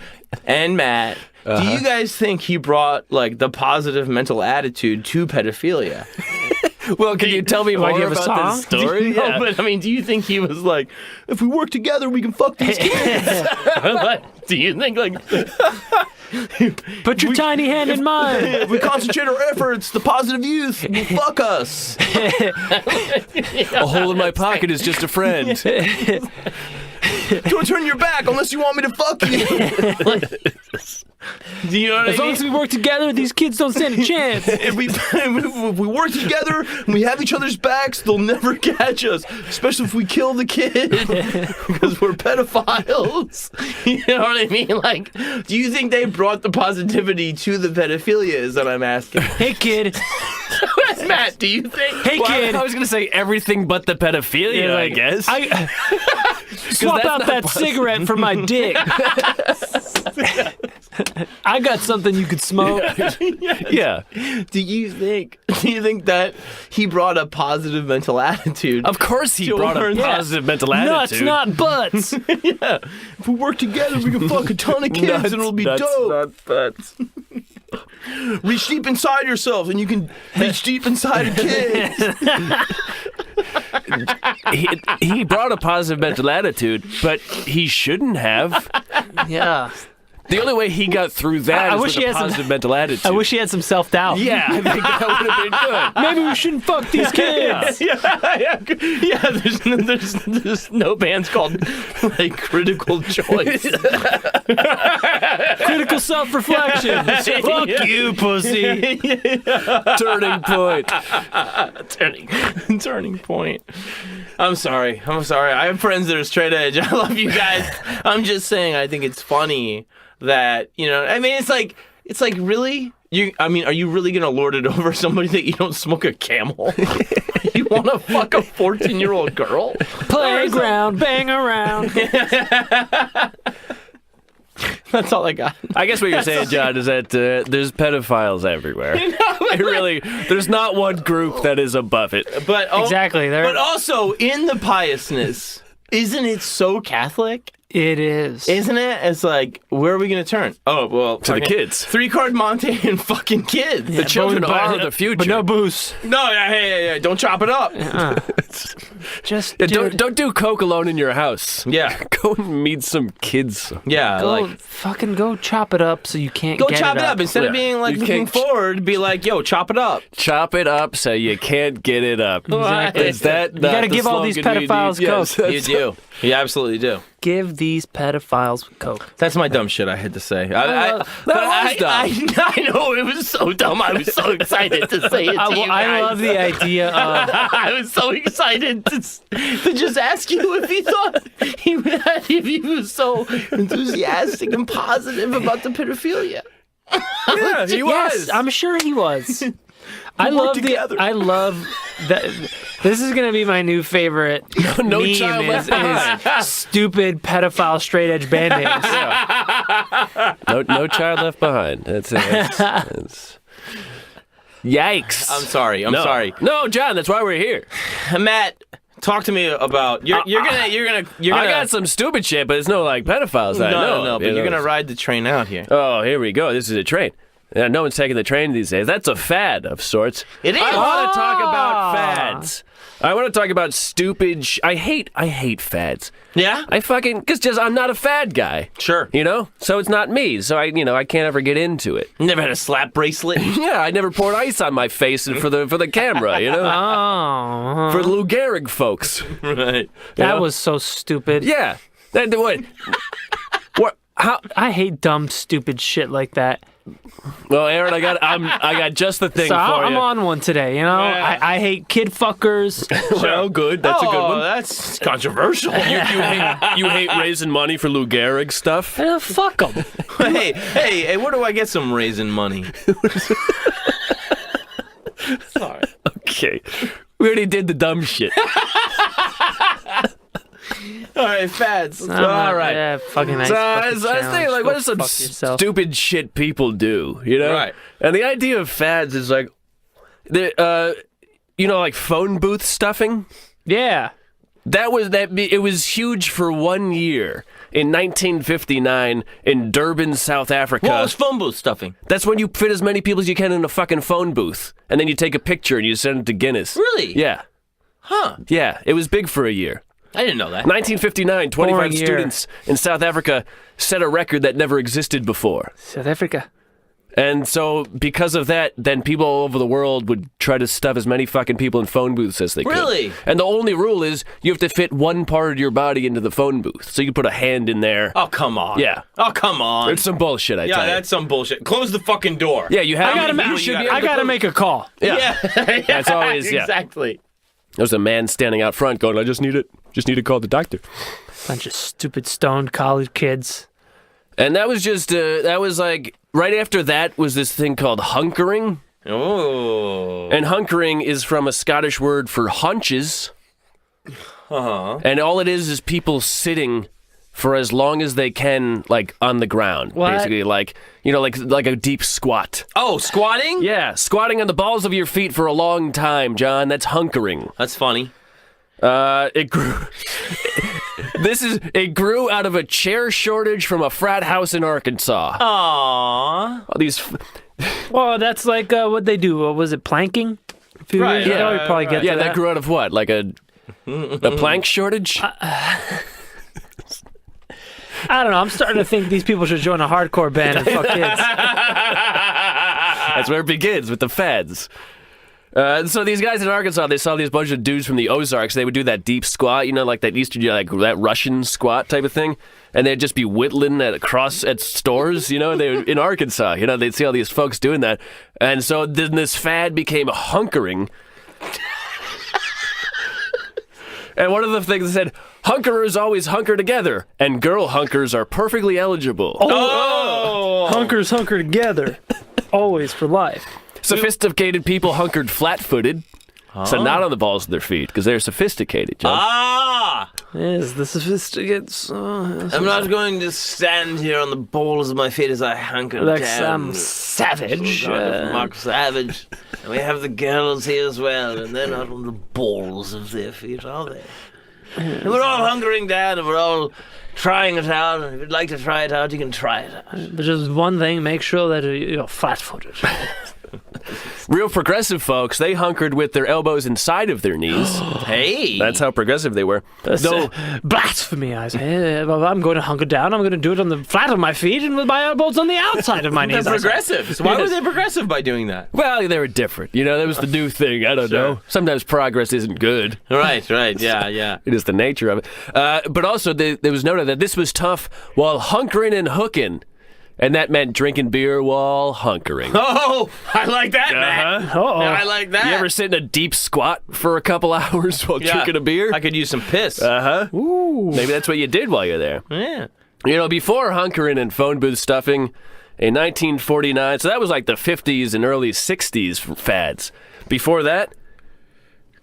and Matt. Do you guys think he brought like the positive mental attitude to pedophilia? Well, can you tell me Why, do more you have a about this song? story? No, Yeah. but I mean, do you think he was like, if we work together, we can fuck these kids? Like, do you think like Put your tiny hand in mine. if we concentrate our efforts, the positive youth will fuck us? A hole in my pocket is just a friend. Don't turn your back unless you want me to fuck you. Like, do you know what As I long mean? as we work together, these kids don't stand a chance. If we work together and we have each other's backs, they'll never catch us. Especially if we kill the kid because we're pedophiles. You know what I mean? Like, do you think they brought the positivity to the pedophilia? Is what I'm asking. Hey, kid. Matt, do you think? Hey, Well, kid. I was going to say everything but the pedophilia, I guess. Swap that's out not that possible. cigarette for my dick. I got something you could smoke. Yeah. Do you think that he brought a positive mental attitude? Of course he brought a Children. positive mental Nuts, attitude. not butts. Yeah. If we work together, we can fuck a ton of kids and it'll be dope. Not butts. Reach deep inside yourself and you can reach deep inside a kid. He brought a positive mental attitude, but he shouldn't have. Yeah. The only way he got through that I is wish with he a had some- positive mental attitude. I wish he had some self-doubt. Yeah, I think that would have been good. Maybe we shouldn't fuck these kids. Yeah. There's no bands called like Critical Choice. Critical self-reflection. Fuck you, pussy. Turning point. Turning point. I'm sorry. I have friends that are straight edge. I love you guys. I'm just saying. I think it's funny that I mean, it's like really. Are you really gonna lord it over somebody that you don't smoke a Camel? You want to fuck a 14-year-old girl? Playground, bang around. That's all I got. I guess what you're saying, John, is that there's pedophiles everywhere. There's not one group that is above it. But Exactly. But also in the piousness, isn't it so Catholic? It is. Isn't it? It's like, where are we going to turn? Oh, well. To the kids. 3-card Monte and fucking kids. The children but- are the future. But no booze. No, hey, don't chop it up. Just Yeah, don't do coke alone in your house. Yeah. Go and meet some kids. Yeah, go chop it up so you can't go get chop it up. Instead of Yeah. being like You looking can't- forward, be like, yo, chop it up. Chop it up so you can't get it up. Exactly. Is that You gotta give all these pedophiles coke. You do. You absolutely do. Give these pedophiles coke. That's my dumb shit I had to say. that was dumb. I know, it was so dumb. I was so excited to say it to you guys. I love the idea of I was so excited to just ask you if he thought if he was so enthusiastic and positive about the pedophilia. Yeah, he was. Yes, I'm sure he was. I love that. This is gonna be my new favorite. No meme child left is stupid pedophile straight edge band-aids. No child left behind. That's Yikes. I'm sorry. I'm sorry. No, John, that's why we're here. Matt, talk to me about you're gonna I got some stupid shit, but it's no like pedophiles. I know. no, but you're gonna ride the train out here. Oh, here we go. This is a train. No one's taking the train these days. That's a fad of sorts. It is. I want to talk about fads. I want to talk about stupid. I hate fads. Yeah. Because I'm not a fad guy. Sure. You know, so it's not me. So I can't ever get into it. Never had a slap bracelet. Yeah, I never poured ice on my face for the camera. You know, Oh, for the Lou Gehrig folks. Right. that was so stupid. Yeah. What? What? How? I hate dumb, stupid shit like that. Well, Aaron, I got just the thing So for I'm you. on one today. You know, Yeah. I hate kid fuckers. Well, good. That's a good one. That's controversial. You hate raising money for Lou Gehrig stuff? Fuck them. hey, where do I get some raisin money? Sorry. Okay. We already did the dumb shit. All right, fads. All right. Yeah, fucking nice. So I was thinking, like, what Go are some fuck yourself. stupid shit people do? You know, Right. And the idea of fads is like, like phone booth stuffing. Yeah. It was huge for 1 year in 1959 in Durban, South Africa. What was phone booth stuffing? That's when you fit as many people as you can in a fucking phone booth, and then you take a picture and you send it to Guinness. Really? Yeah. Huh. Yeah. It was big for a year. I didn't know that. 1959, 25 Boring year. students in South Africa set a record that never existed before. South Africa. And so, because of that, then people all over the world would try to stuff as many fucking people in phone booths as they could. Really? And the only rule is you have to fit one part of your body into the phone booth. So you put a hand in there. Oh, come on. Yeah. Oh, come on. It's some bullshit, I tell you. that's some bullshit. Close the fucking door. Yeah, you have. I gotta make a call. Yeah. That's always, yeah. Exactly. There's a man standing out front going, I just need to call the doctor. Bunch of stupid stoned college kids. And that was just, that was like, right after that was this thing called hunkering. Oh. And hunkering is from a Scottish word for hunches. Uh-huh. And all it is people sitting for as long as they can, like, on the ground. What? Basically, like, like a deep squat. Oh, squatting? Yeah, squatting on the balls of your feet for a long time, John. That's hunkering. That's funny. It grew... It grew out of a chair shortage from a frat house in Arkansas. Aww. All these... Well, that's like what they do. What was it, planking? A few Right, years ago, yeah, we probably get Yeah, to that grew out of what? Like a plank shortage? I don't know. I'm starting to think these people should join a hardcore band and fuck kids. That's where it begins, with the fads. So these guys in Arkansas, they saw these bunch of dudes from the Ozarks. They would do that deep squat, like that Eastern, like that Russian squat type of thing. And they'd just be whittling at stores, they would, in Arkansas. They'd see all these folks doing that. And so then this fad became hunkering. And one of the things said, hunkerers always hunker together, and girl hunkers are perfectly eligible. Oh. Hunkers hunker together. Always for life. Sophisticated people hunkered flat-footed, so not on the balls of their feet, because they're sophisticated, John. Ah! Is the sophisticated... I'm not going to stand here on the balls of my feet as I hunker like down. some savage. Mark Savage. And we have the girls here as well, and they're not on the balls of their feet, are they? And we're all hunkering down, and we're all trying it out. And if you'd like to try it out, you can try it out. But just one thing, make sure that you're flat-footed. Real progressive folks, they hunkered with their elbows inside of their knees. Hey! That's how progressive they were. Though, Blasphemy, I say. I'm going to hunker down. I'm going to do it on the flat of my feet and with my elbows on the outside of my knees. They're progressive. So why were they progressive by doing that? well, they were different. You know, that was the new thing. I don't know. Sometimes progress isn't good. Right. Yeah. It is the nature of it. But also, there was noted that this was tough while hunkering and hooking. And that meant drinking beer while hunkering. Oh, I like that, man. Uh-oh. I like that. You ever sit in a deep squat for a couple hours while drinking a beer? I could use some piss. Ooh. Maybe that's what you did while you're there. Yeah. You know, before hunkering and phone booth stuffing in 1949, so that was like the 50s and early 60s fads. Before that,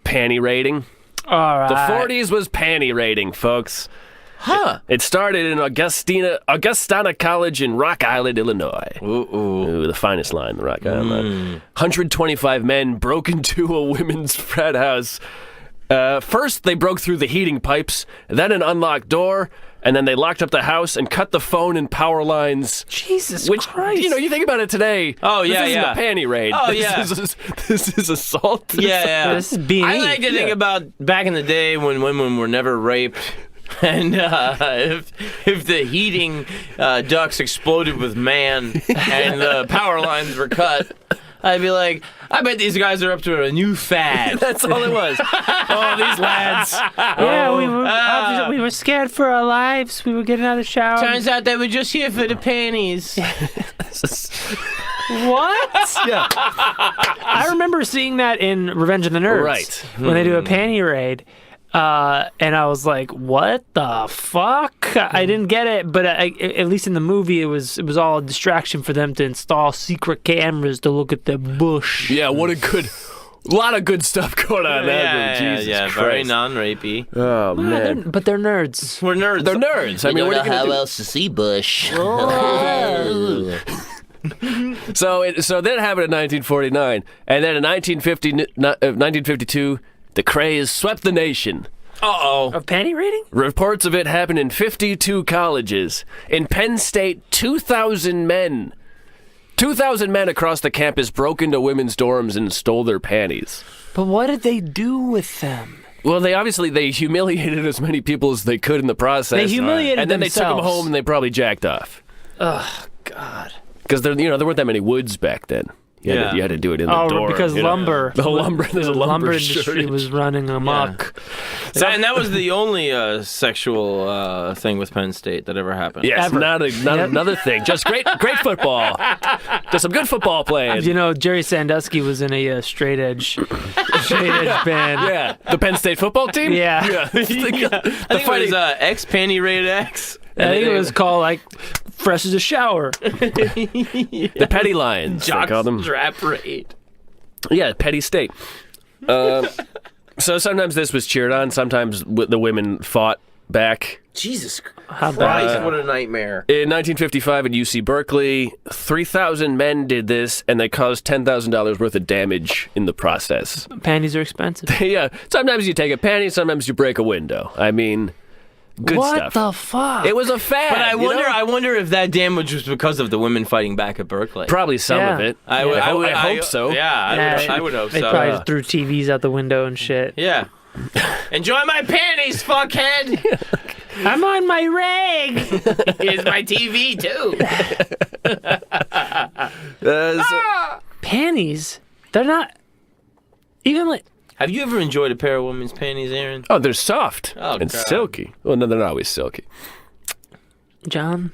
panty raiding. All right. The 40s was panty raiding, folks. Huh. It started in Augustana College in Rock Island, Illinois. Ooh, the finest line, the Rock Island line. 125 men broke into a women's frat house. First, they broke through the heating pipes, then an unlocked door, and then they locked up the house and cut the phone and power lines. Jesus Which, Christ. you know, you think about it today. Oh, yeah, this isn't a panty raid. Oh, this yeah. This is assault. Yeah. This is being I like to think about back in the day when women were never raped. And if the heating ducts exploded with man and the power lines were cut, I'd be like, I bet these guys are up to a new fad. That's all it was. Oh, these lads. Yeah, we were scared for our lives. We were getting out of the shower. Turns out they were just here for the panties. What? Yeah. I remember seeing that in Revenge of the Nerds. Right. When they do a panty raid. And I was like, "What the fuck?" I didn't get it, but at least in the movie, it was all a distraction for them to install secret cameras to look at the bush. Yeah, what a lot of good stuff going on there. Jesus Christ. Very non-rapey. Oh, man. But they're nerds. We're nerds. They're nerds. I mean, what are you going to do? else to see bush. So that happened in 1949, and then in 1952, the craze swept the nation. Uh-oh. Of panty raiding? Reports of it happened in 52 colleges. In Penn State, 2,000 men across the campus broke into women's dorms and stole their panties. But what did they do with them? Well, they humiliated as many people as they could in the process. They humiliated and then themselves. they took them home and they probably jacked off. Oh, God. Because there weren't that many woods back then. You had to do it in the door. Because lumber. The lumber. There's a lumber industry shortage. was running amok. And that was the only sexual thing with Penn State that ever happened. Yes, Ever. not another thing. Just great football. Just some good football playing. You know, Jerry Sandusky was in a straight edge band. Yeah, the Penn State football team. Yeah. I think it was X Panty Rated X. I think it was called like Fresh as a Shower. The Petty Lions. They call them. Drap Raid. Yeah, Petty State. So sometimes this was cheered on. Sometimes the women fought back. Jesus How Christ, bad? what a nightmare. In 1955 at UC Berkeley, 3,000 men did this, and they caused $10,000 worth of damage in the process. Panties are expensive. Yeah, sometimes you take a panty, sometimes you break a window. I mean, good what stuff. the fuck? It was a fad. But you know? I wonder if that damage was because of the women fighting back at Berkeley. Probably some of Yeah. it. I hope so. Yeah, I would hope They so. probably just threw TVs out the window and shit. Yeah. Enjoy my panties, fuckhead. I'm on my rag. Here's my TV too. Panties? They're not even like. Have you ever enjoyed a pair of women's panties, Aaron? Oh, they're soft Oh, and God. silky. Well, no, they're not always silky. John.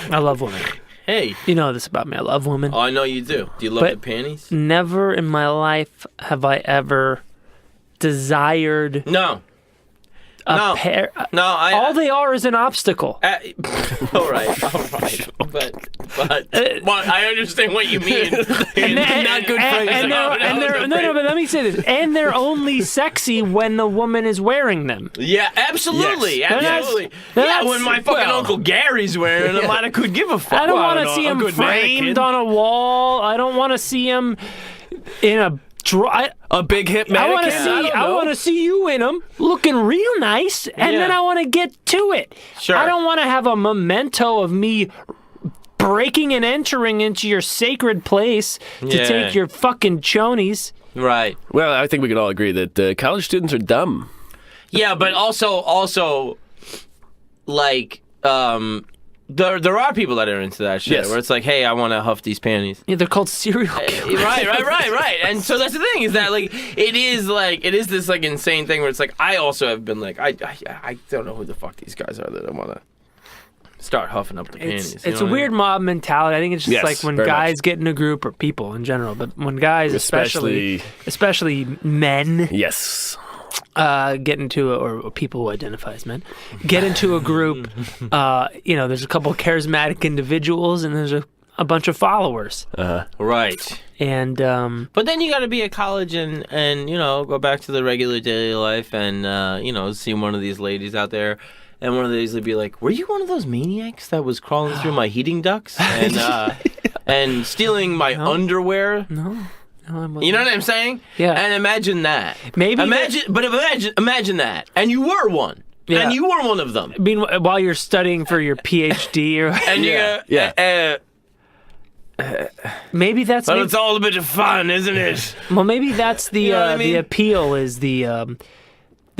I love women. Hey. You know this about me. I love women. Oh, I know you do. Do you love But- the panties? Never in my life have I ever desired No. a No. pair. No, All they are is an obstacle. all right. But I understand what you mean. Not good phrasing. No, but let me say this. And they're only sexy when the woman is wearing them. Yeah, absolutely, Yes. absolutely. That's- When my fucking Uncle Gary's wearing them, I could give a fuck. I don't Well, I want don't to know, see a him good framed mannequin. on a wall. I don't want to see him in a A big hip I mannequin? want to see. I know. want to see you in them, looking real nice, and then I want to get to it. Sure. I don't want to have a memento of me breaking and entering into your sacred place to Yeah. take your fucking chonies. Right. Well, I think we can all agree that college students are dumb. Yeah, but also, like, there are people that are into that shit. Yes. Where it's like, hey, I want to huff these panties. Yeah, they're called serial killers. Right. And so that's the thing is that it is this like insane thing where it's like I also have been like I don't know who the fuck these guys are that I want to start huffing up the panties. It's a weird mob mentality. I think it's just Yes, like when very guys much. get in a group, or people in general, but when guys, especially men, Yes. get into or people who identify as men get into a group. There's a couple of charismatic individuals and there's a bunch of followers. Right. And But then you got to be at college and go back to the regular daily life and see one of these ladies out there. And one of these would be like, "Were you one of those maniacs that was crawling through my heating ducts and stealing my underwear?" no, I'm You know what I'm saying? Yeah. And imagine that. Maybe imagine that. And you were one. Yeah. And you were one of them. while you're studying for your PhD, or And maybe that's but it's all a bit of fun, isn't it? well, maybe that's the know what I mean? the appeal is the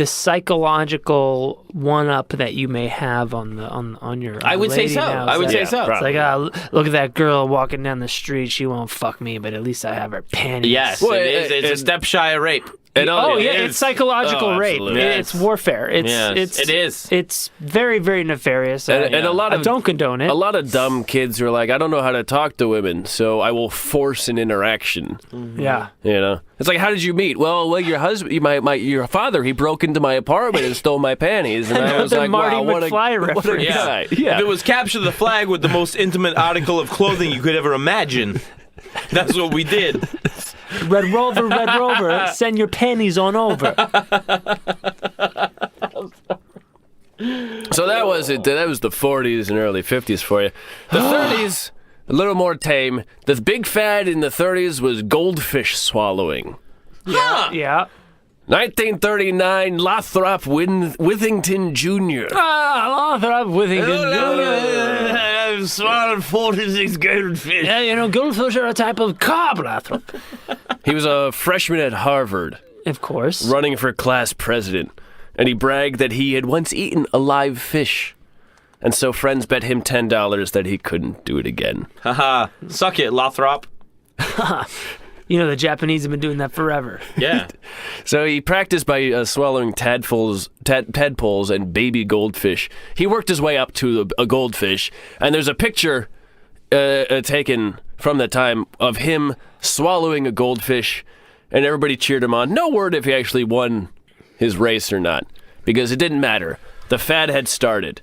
psychological one-up that you may have on your. I would say lady so. now, I would is say that so. It's like, look at that girl walking down the street. She won't fuck me, but at least I have her panties. Yes, Well, it's a step shy of rape. Oh yeah, it it's is. psychological Oh, rape. absolutely. It's warfare. It is. It's very, very nefarious. And a lot I of don't condone it. A lot of dumb kids are like, I don't know how to talk to women, so I will force an interaction. Yeah. You know, it's like, how did you meet? Well, your husband, your father, he broke into my apartment and stole my panties, and I was Another like, Marty wow, what a McFly reference. guy. Yeah. If it was capture the flag with the most intimate article of clothing you could ever imagine, that's what we did. Red Rover, send your panties on over. So that was it. That was the 40s and early 50s for you. The 30s, a little more tame. The big fad in the 30s was goldfish swallowing. Yeah. 1939, Lathrop Withington Jr. Lathrop Withington. I've swallowed 46 goldfish. Yeah, goldfish are a type of carp, Lathrop. He was a freshman at Harvard, Of course. running for class president, and he bragged that he had once eaten a live fish. And so friends bet him $10 that he couldn't do it again. Haha. Suck it, Lathrop. The Japanese have been doing that forever. Yeah. So he practiced by swallowing tadpoles and baby goldfish. He worked his way up to a goldfish, and there's a picture taken from that time of him swallowing a goldfish, and everybody cheered him on. No word if he actually won his race or not, because it didn't matter. The fad had started.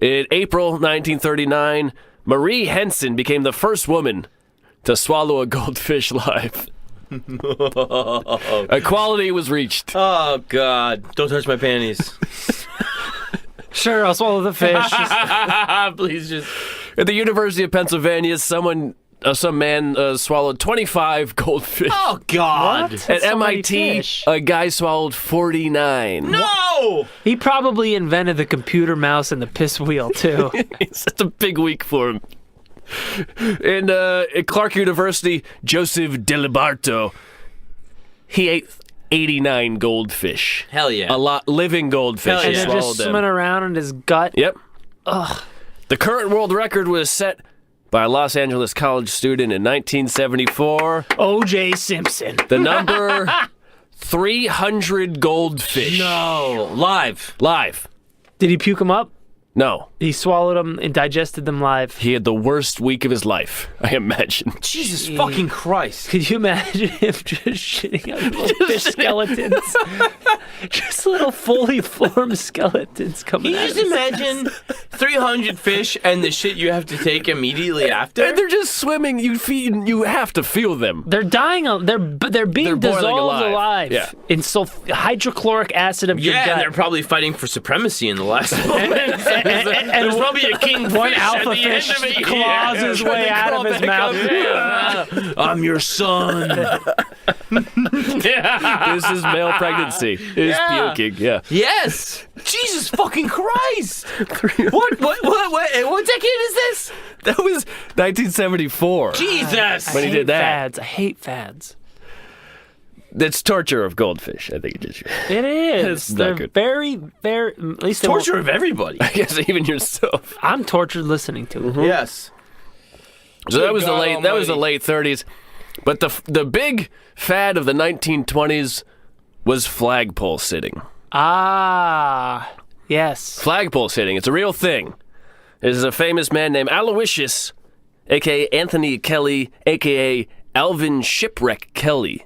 In April 1939, Marie Henson became the first woman to swallow a goldfish live. Equality was reached. Oh, God. Don't touch my panties. Sure, I'll swallow the fish. Please just... At the University of Pennsylvania, some man swallowed 25 goldfish. Oh, God. What? At So many MIT, fish. a guy swallowed 49. No! He probably invented the computer mouse and the piss wheel, too. It's such a big week for him. And at Clark University, Joseph Diliberto, he ate 89 goldfish. Hell yeah. A lot, living goldfish. Hell He And yeah. they're swallowed just them. swimming around in his gut. Yep. The current world record was set by a Los Angeles college student in 1974. O.J. Simpson. The number 300 goldfish. No. Live. Live. Did he puke them up? No. He swallowed them and digested them live. He had the worst week of his life, I imagine. Jesus fucking Christ. Could you imagine him just shitting out little fish skeletons? Just little fully formed skeletons coming Can you out just of his imagine 300 fish and the shit you have to take immediately after? And they're just swimming. You have to feel them. They're dying. They're being They're boiling dissolved alive. alive Yeah. in hydrochloric acid of your Yeah, gut. and they're probably fighting for supremacy in the last moment. There's probably a kingfish one at alpha the end fish of it. claws his way out of his mouth. I'm your son. This is male pregnancy. Is puking. Yeah. Yes. Jesus fucking Christ. What decade is this? That was 1974. Jesus. When he did that. Fads. I hate fads. That's torture of goldfish. I think it is. It is. It's not They're good. very, very. At least they won't- Torture of everybody. I guess even yourself. I'm tortured listening to it. Yes. So that was God the late 30s. But the big fad of the 1920s was flagpole sitting. Ah, yes. Flagpole sitting. It's a real thing. There's a famous man named Aloysius, a.k.a. Anthony Kelly, a.k.a. Alvin Shipwreck Kelly,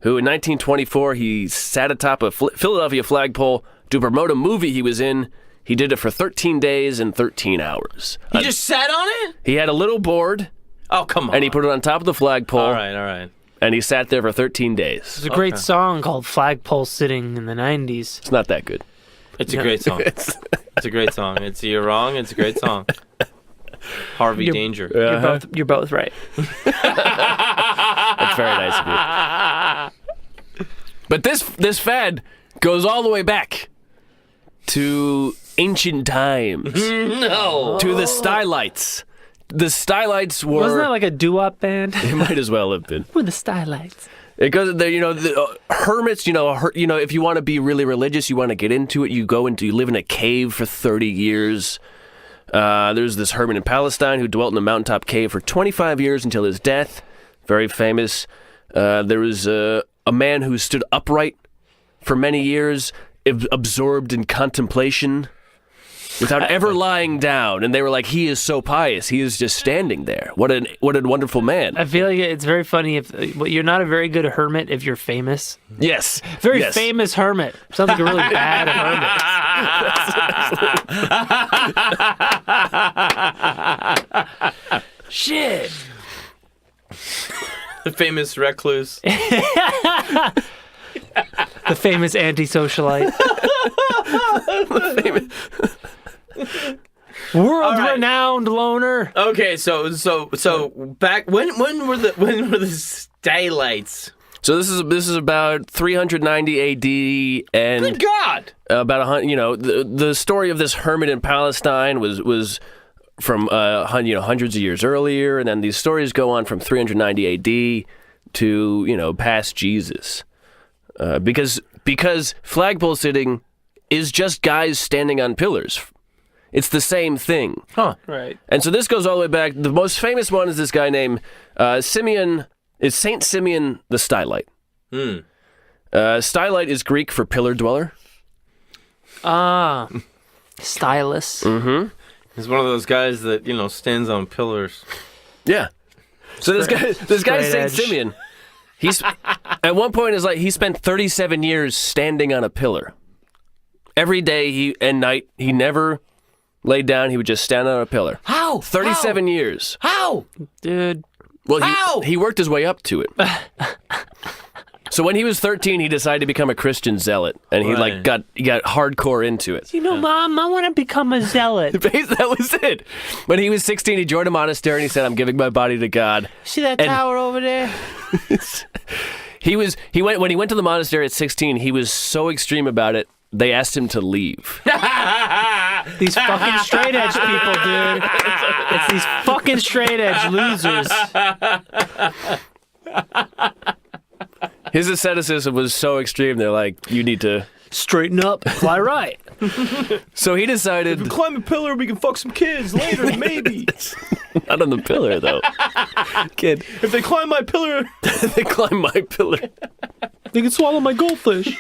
who in 1924, he sat atop a Philadelphia flagpole to promote a movie he was in. He did it for 13 days and 13 hours. He just sat on it? He had a little board, Oh, come on. and he put it on top of the flagpole, All right. and he sat there for 13 days. There's a great song called Flagpole Sitting in the 90s. It's not that good. It's a great song. It's a great song. You're wrong. It's a great song. Harvey Danger. You're both right. That's very nice of you. But this fad goes all the way back to ancient times. No. To the Stylites. The Stylites were... Wasn't that like a doo-wop band? It might as well have been. With the Stylites. It goes, the hermits, if you want to be really religious, you want to get into it, you live in a cave for 30 years. There's this hermit in Palestine who dwelt in a mountaintop cave for 25 years until his death. Very famous. There was a man who stood upright for many years, absorbed in contemplation, without ever lying down. And they were like, he is so pious. He is just standing there. What a wonderful man. I feel like it's very funny if you're not a very good hermit if you're famous. Yes. Very yes. famous hermit. Sounds like a really bad hermit. Shit. The famous recluse. The famous anti-socialite. World-renowned loner. Okay, so back when were the Stylites? So this is about 390 A.D. and Good God! about the story of this hermit in Palestine was from hundreds of years earlier, and then these stories go on from 390 A.D. to past Jesus, because flagpole sitting is just guys standing on pillars. It's the same thing. Huh. Right. And so this goes all the way back. The most famous one is this guy named Simeon. It's Saint Simeon the Stylite. Stylite is Greek for pillar dweller. Ah. Stylus. Mm-hmm. He's one of those guys that stands on pillars. Yeah. So this guy Saint edge. Simeon. He's at one point he spent 37 years standing on a pillar. Every day and night he never laid down. He would just stand on a pillar. How? 37 years. How? Dude. Well, How? he worked his way up to it. So when he was 13, he decided to become a Christian zealot, and he Right. got hardcore into it. Mom, I want to become a zealot. That was it. When he was 16, he joined a monastery, and he said, "I'm giving my body to God." See that tower over there? When he went to the monastery at 16, he was so extreme about it. They asked him to leave. These fucking straight edge people, dude. It's these fucking straight edge losers. His asceticism was so extreme. They're like, "You need to Straighten up, fly right. So he decided. Climb a pillar, we can fuck some kids later, maybe. Not on the pillar, though. Kid. If they climb my pillar, They climb my pillar. They can swallow my goldfish.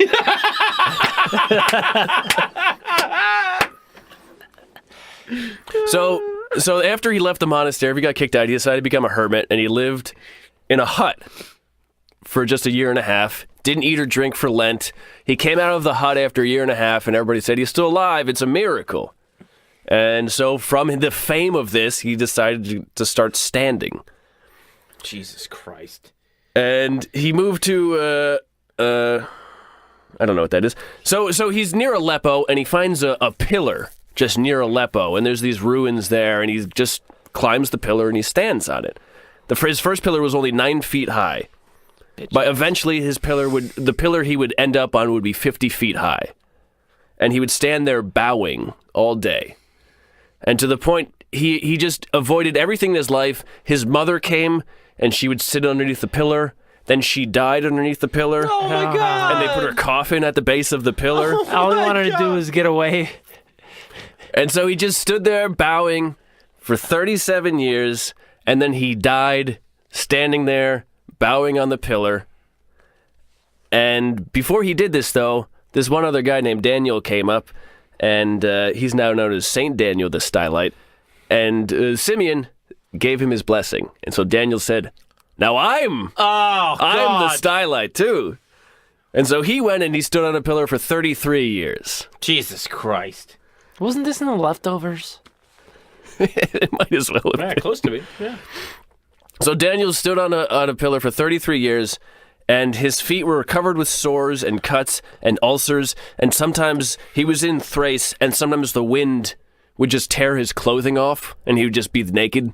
So after he left the monastery, he got kicked out, he decided to become a hermit, and he lived in a hut for just a year and a half. Didn't eat or drink for Lent. He came out of the hut after a year and a half, and everybody said, he's still alive. It's a miracle. And so from the fame of this, he decided to start standing. Jesus Christ. And he moved to, I don't know what that is. So he's near Aleppo, and he finds a pillar just near Aleppo, and there's these ruins there, and he just climbs the pillar and he stands on it. His first pillar was only 9 feet high, but eventually the pillar he would end up on would be 50 feet high, and he would stand there bowing all day, and to the point he just avoided everything in his life. His mother came, and she would sit underneath the pillar. Then she died underneath the pillar. Oh my God! And they put her coffin at the base of the pillar. All he wanted to do was get away. And so he just stood there bowing for 37 years, and then he died standing there bowing on the pillar. And before he did this, though, this one other guy named Daniel came up, and he's now known as Saint Daniel the Stylite. And Simeon gave him his blessing. And so Daniel said, "Now I'm the Stylite too." And so he went and he stood on a pillar for 33 years. Jesus Christ. Wasn't this in The Leftovers? It might as well have been. Close to me. Yeah. So Daniel stood on a pillar for 33 years, and his feet were covered with sores and cuts and ulcers, and sometimes he was in Thrace, and sometimes the wind would just tear his clothing off, and he would just be naked,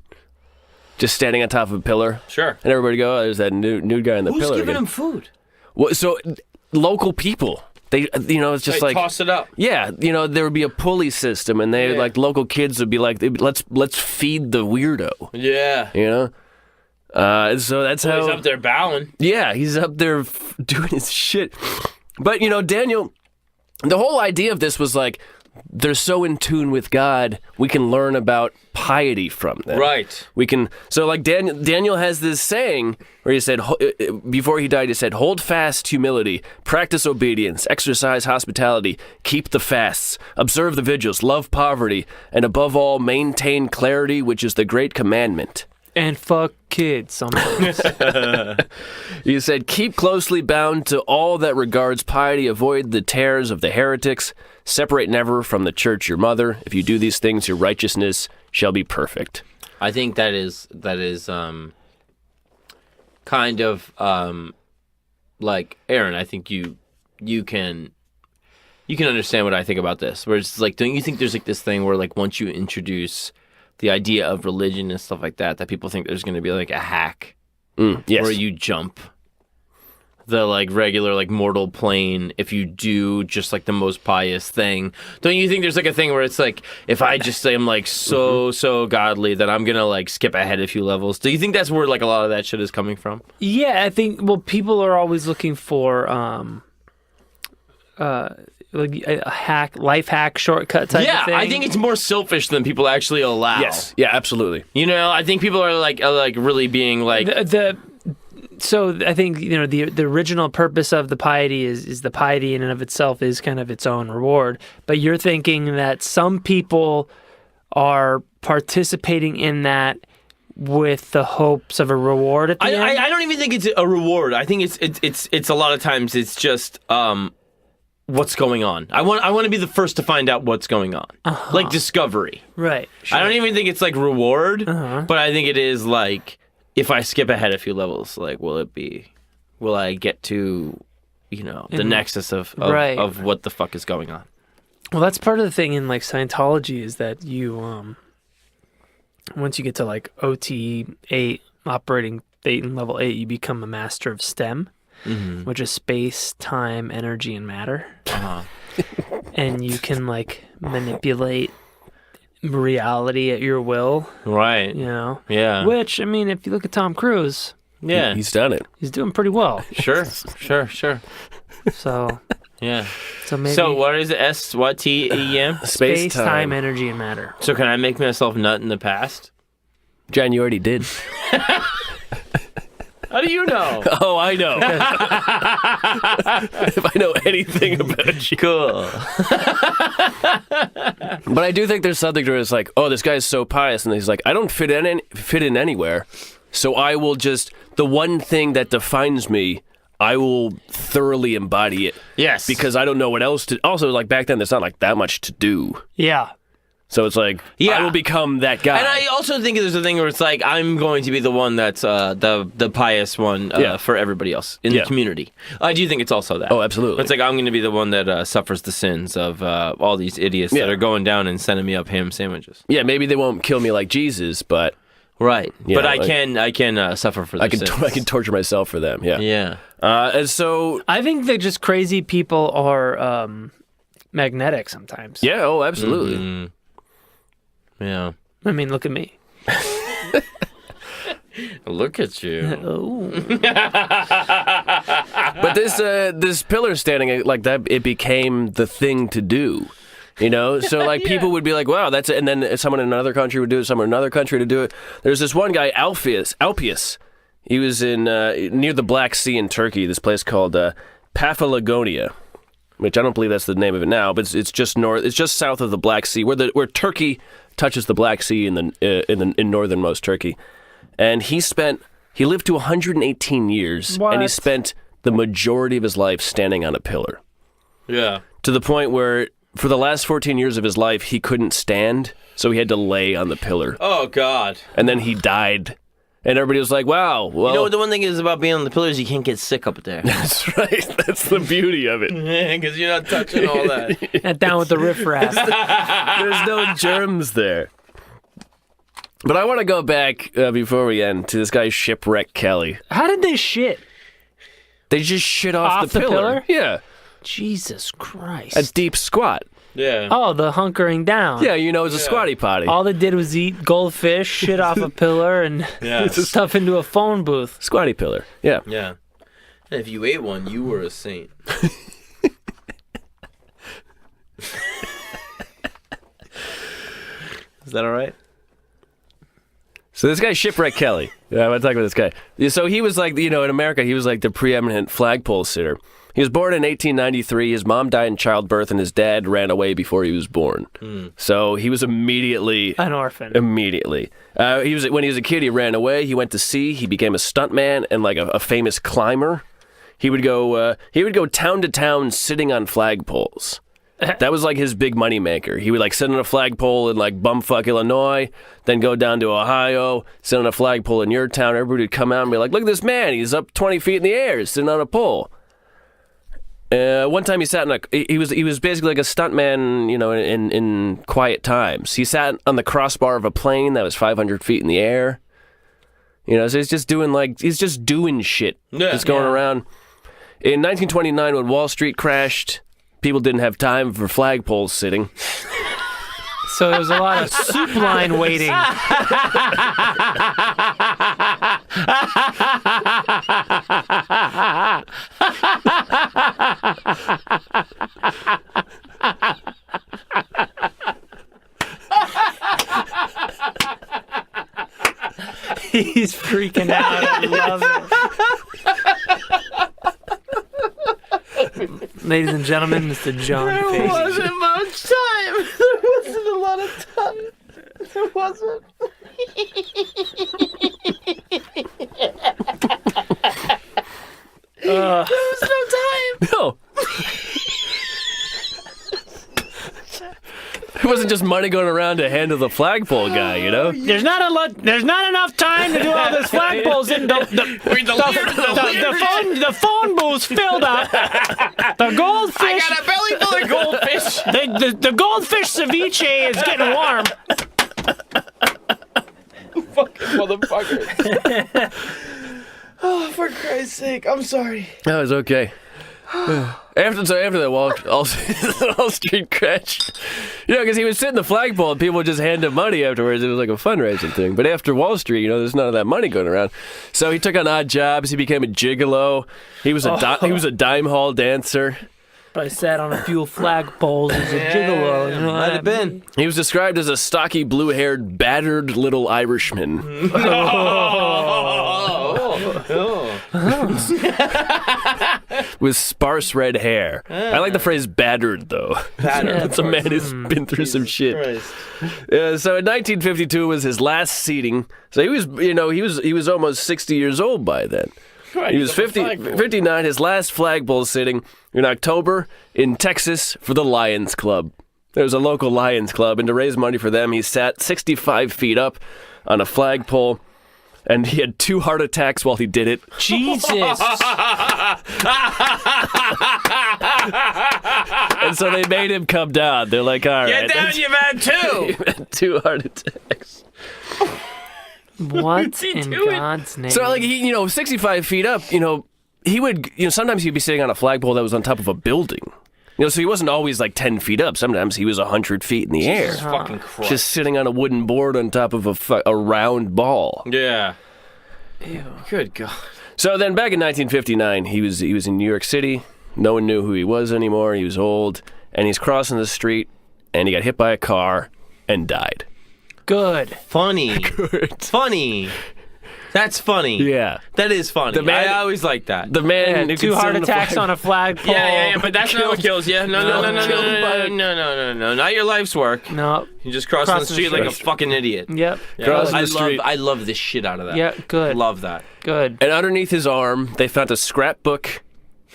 just standing on top of a pillar. Sure. And everybody go, "Oh, there's that nude guy on the pillar." Who's giving again. him food? Well, so local people, they, it's just They like toss it up. yeah, there would be a pulley system, and they like local kids would be like, let's feed the weirdo, Yeah. So that's how He's up there bowing. yeah, he's up there doing his shit. But Daniel, the whole idea of this was like, they're so in tune with God, we can learn about piety from them. Right. We can, so like Daniel has this saying where he said, before he died, he said, "Hold fast humility, practice obedience, exercise hospitality, keep the fasts, observe the vigils, love poverty, and above all, maintain clarity, which is the great commandment." And fuck kids sometimes. He said, "Keep closely bound to all that regards piety, avoid the tares of the heretics, separate never from the church your mother. If you do these things, your righteousness shall be perfect." I think that is kind of like Aaron. I think you can understand what I think about this. Where it's like, don't you think there's like this thing where like once you introduce the idea of religion and stuff like that people think there's going to be like a hack Yes. where you jump the like regular like mortal plane if you do just like the most pious thing. Don't you think there's like a thing where it's like, if I just say I'm like so godly that I'm gonna like skip ahead a few levels? Do you think that's where like a lot of that shit is coming from? Yeah, I think, well, people are always looking for like a life hack, shortcut type of thing. I think it's more selfish than people actually allow. Yes. Yeah, absolutely. I think people are like really being like So I think the original purpose of the piety is the piety in and of itself is kind of its own reward. But you're thinking that some people are participating in that with the hopes of a reward at the end. I don't even think it's a reward. I think it's a lot of times it's just what's going on. I want to be the first to find out what's going on, like discovery. Right. Sure. I don't even think it's like reward, but I think it is like, if I skip ahead a few levels, like will I get to the nexus of what the fuck is going on? Well, that's part of the thing in like Scientology is that you once you get to like OT 8, operating 8 and level 8, you become a master of STEM. Which is space, time, energy, and matter. And you can like manipulate reality at your will. Right. Yeah. Which, I mean, if you look at Tom Cruise, Yeah. He's done it. he's doing pretty well. Sure. So, Yeah. so maybe So what is it? STEM? space, time, energy, and matter. So can I make myself nut in the past? John, you already did. How do you know? Oh, I know. If I know anything about you. Cool. But I do think there's something to it. It's like, oh, this guy's so pious, and he's like, I don't fit in anywhere, so I will just, the one thing that defines me, I will thoroughly embody it. Yes. Because I don't know what else to. Also, like back then, there's not like that much to do. Yeah. So it's like, Yeah. I will become that guy. And I also think there's a thing where it's like I'm going to be the one that's the pious one for everybody else in the community. I do think it's also that. Oh, absolutely. It's like I'm going to be the one that suffers the sins of all these idiots that are going down and sending me up ham sandwiches. Yeah, maybe they won't kill me like Jesus, but Right. Yeah, but I like- can suffer for their sins. I can torture myself for them. Yeah. Yeah. And so I think that just crazy people are magnetic sometimes. yeah, oh, absolutely. Mm. Yeah. I mean, look at me. Look at you. Oh. But this pillar standing like that, it became the thing to do. You know, so like people would be like, "Wow, that's it," and then someone in another country would do it. Someone in another country to do it. There's this one guy, Alpius. He was in near the Black Sea in Turkey. This place called Paphlagonia, which I don't believe that's the name of it now, but it's just north. It's just south of the Black Sea, where Turkey touches the Black Sea in northernmost Turkey. And he lived to 118 years, and he What? spent the majority of his life standing on a pillar, Yeah. to the point where for the last 14 years of his life he couldn't stand, so he had to lay on the pillar, Oh God. and then he died. And everybody was like, "Wow, well." You know what the one thing is about being on the pillars? You can't get sick up there. That's right. That's the beauty of it. Because you're not touching all that. Not down with the riffraff. There's no germs there. But I want to go back before we end to this guy Shipwreck Kelly. How did they shit? They just shit off, Off the pillar? Yeah, Jesus Christ. a deep squat. Yeah. Oh, the hunkering down. Yeah, you know, it's a squatty potty. All they did was eat goldfish, shit off a pillar, and stuff into a phone booth. Squatty pillar. Yeah. Yeah. And if you ate one, you were a saint. Is that all right? So this guy Shipwreck Kelly. Yeah, I want to talk about this guy. Yeah, so he was like, in America, he was like the preeminent flagpole sitter. He was born in 1893. His mom died in childbirth, and his dad ran away before he was born. So he was immediately An orphan. Immediately. When he was a kid, he ran away. He went to sea. He became a stuntman and like a famous climber. He would go town to town sitting on flagpoles. That was like his big money maker. He would like sit on a flagpole in like bumfuck Illinois, then go down to Ohio, sit on a flagpole in your town. Everybody would come out and be like, "Look at this man. He's up 20 feet in the air, sitting on a pole." One time he sat he was basically like a stuntman, in quiet times. He sat on the crossbar of a plane that was 500 feet in the air. So he's just doing shit. Yeah. Just going around. In 1929, when Wall Street crashed, people didn't have time for flagpole sitting. So there was a lot of soup line waiting. He's freaking out. I love it. Ladies and gentlemen, Mr. John Fahey. wasn't much time. There wasn't a lot of time. There wasn't. There was no time. No. It wasn't just money going around to handle the flagpole guy, There's not enough time to do all this flagpoles in the phone booth's filled up. The goldfish. I got a belly full of goldfish. The goldfish ceviche is getting warm. Fucking motherfucker. Oh, for Christ's sake. I'm sorry. That was okay. After that Wall Street crash, because he would sit in the flagpole and people would just hand him money afterwards. It was like a fundraising thing. But after Wall Street, there's none of that money going around. So he took on odd jobs. He became a gigolo. He was a dime hall dancer. I sat on a few flagpoles as a gigolo. Might have been. He was described as a stocky, blue-haired, battered little Irishman. With sparse red hair. I like the phrase battered, though. Battered. That's a man who's been through some shit. So in 1952 was his last seating. So he was almost 60 years old by then. He was 59, his last flagpole sitting in October in Texas for the Lions Club. There was a local Lions Club, and to raise money for them, he sat 65 feet up on a flagpole, and he had 2 heart attacks while he did it. Jesus. And so they made him come down. They're like, all right. Get down, you've had 2. You've had 2 heart attacks. What he in doing? God's name? So, like, he, 65 feet up, he would, sometimes he'd be sitting on a flagpole that was on top of a building. So he wasn't always like 10 feet up. Sometimes he was 100 feet in the air. Jesus fucking Christ. Just sitting on a wooden board on top of a round ball. Yeah. Ew. Good God. So then back in 1959, he was in New York City. No one knew who he was anymore. He was old. And he's crossing the street, and he got hit by a car and died. Good. Funny. Good. Funny. That's funny. Yeah. That is funny. I always like that. The man who 2 could sit heart on the attacks flag- on a flagpole. Yeah, but that's not what kills you. No. Not your life's work. No. You just crossing the street like a fucking idiot. Yep. Yeah, Crossing the street. I love this shit out of that. Yeah, good. Love that. Good. And underneath his arm, they found a scrapbook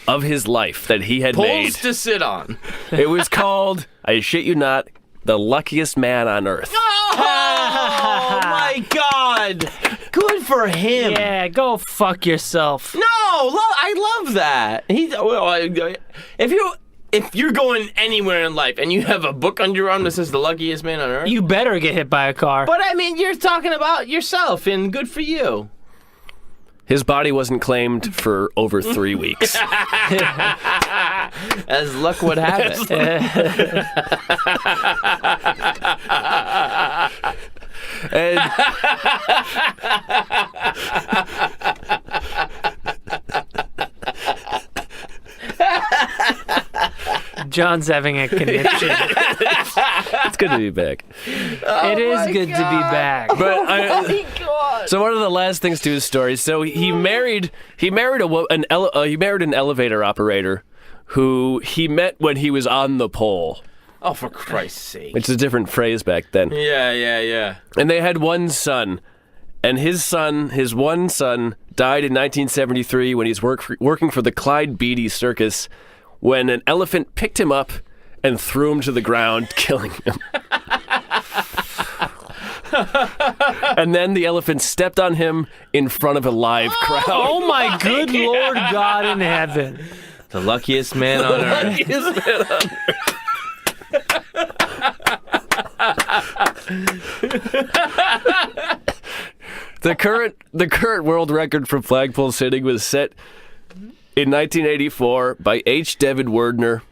of his life that he had made. Poles to sit on. It was called, I shit you not, The Luckiest Man on Earth. Oh my God! Good for him. Yeah, go fuck yourself. No, I love that. If you're going anywhere in life and you have a book under your arm that says the luckiest man on earth, You better get hit by a car. but I mean, you're talking about yourself, and good for you. His body wasn't claimed for over 3 weeks. As luck would have it. And John's having a conniption. it's good to be back. It is good to be back. But so one of the last things to his story. So he married an elevator operator who he met when he was on the pole. Oh, for Christ's sake. Which is a different phrase back then. Yeah. And they had one son. And his one son, died in 1973 when he's working for the Clyde Beatty Circus when an elephant picked him up and threw him to the ground, killing him. And then the elephant stepped on him in front of a live crowd. Oh my good Lord God in heaven. The luckiest man on earth. The current world record for flagpole sitting was set in 1984 by H. David Werdner,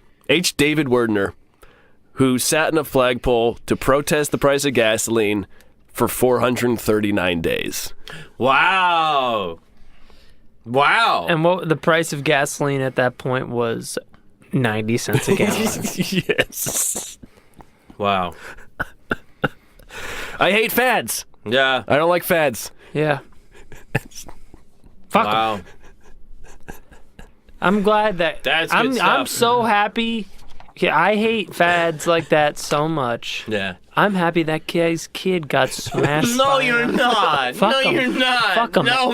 who sat in a flagpole to protest the price of gasoline for 439 days. Wow. And what the price of gasoline at that point was 90 cents a gallon. Yes. Wow. I hate fads. Yeah. I don't like fads. Yeah. Fuck 'em. Wow. I'm glad that That's good I'm stuff. so happy. Yeah, I hate fads like that so much. Yeah. I'm happy that guy's kid got smashed. No, by you're him. not. Fuck No, 'em. you're not. Fuck 'em. No.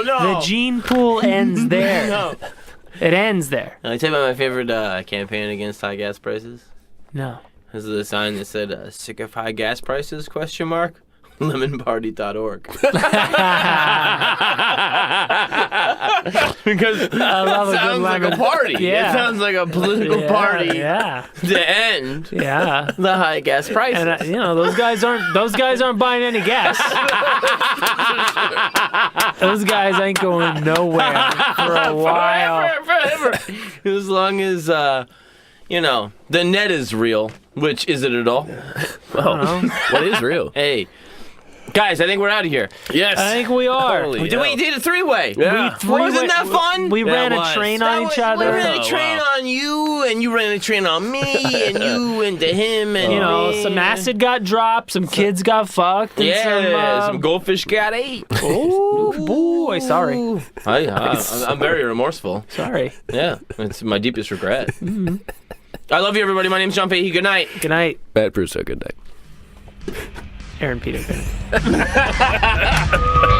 The gene pool ends there. No. It ends there. Can I tell you about my favorite campaign against high gas prices? No. This is a sign that said, sick of high gas prices, ? lemonparty.org. Because I love it a good sounds like a lemon. party. Yeah. It sounds like a political party Yeah. to end Yeah. the high gas prices. And those guys aren't buying any gas. Those guys ain't going nowhere for a while. Forever. As long as the net is real, which is it at all? What is real? Hey, guys, I think we're out of here. Yes. I think we are. Holy We hell. did a three-way. Yeah. Wasn't that fun? We ran it a was. train on each We other. ran a Oh, train wow. on you, and you ran a train on me, and you into him, and me. Some acid got dropped, some kids got fucked, and some goldfish got ate. Oh boy, sorry. I'm very remorseful. Sorry. Yeah, it's my deepest regret. I love you, everybody. My name's John Fahey. Good night. Good night, Matt Prusso, good night. Aaron Peter. Good night.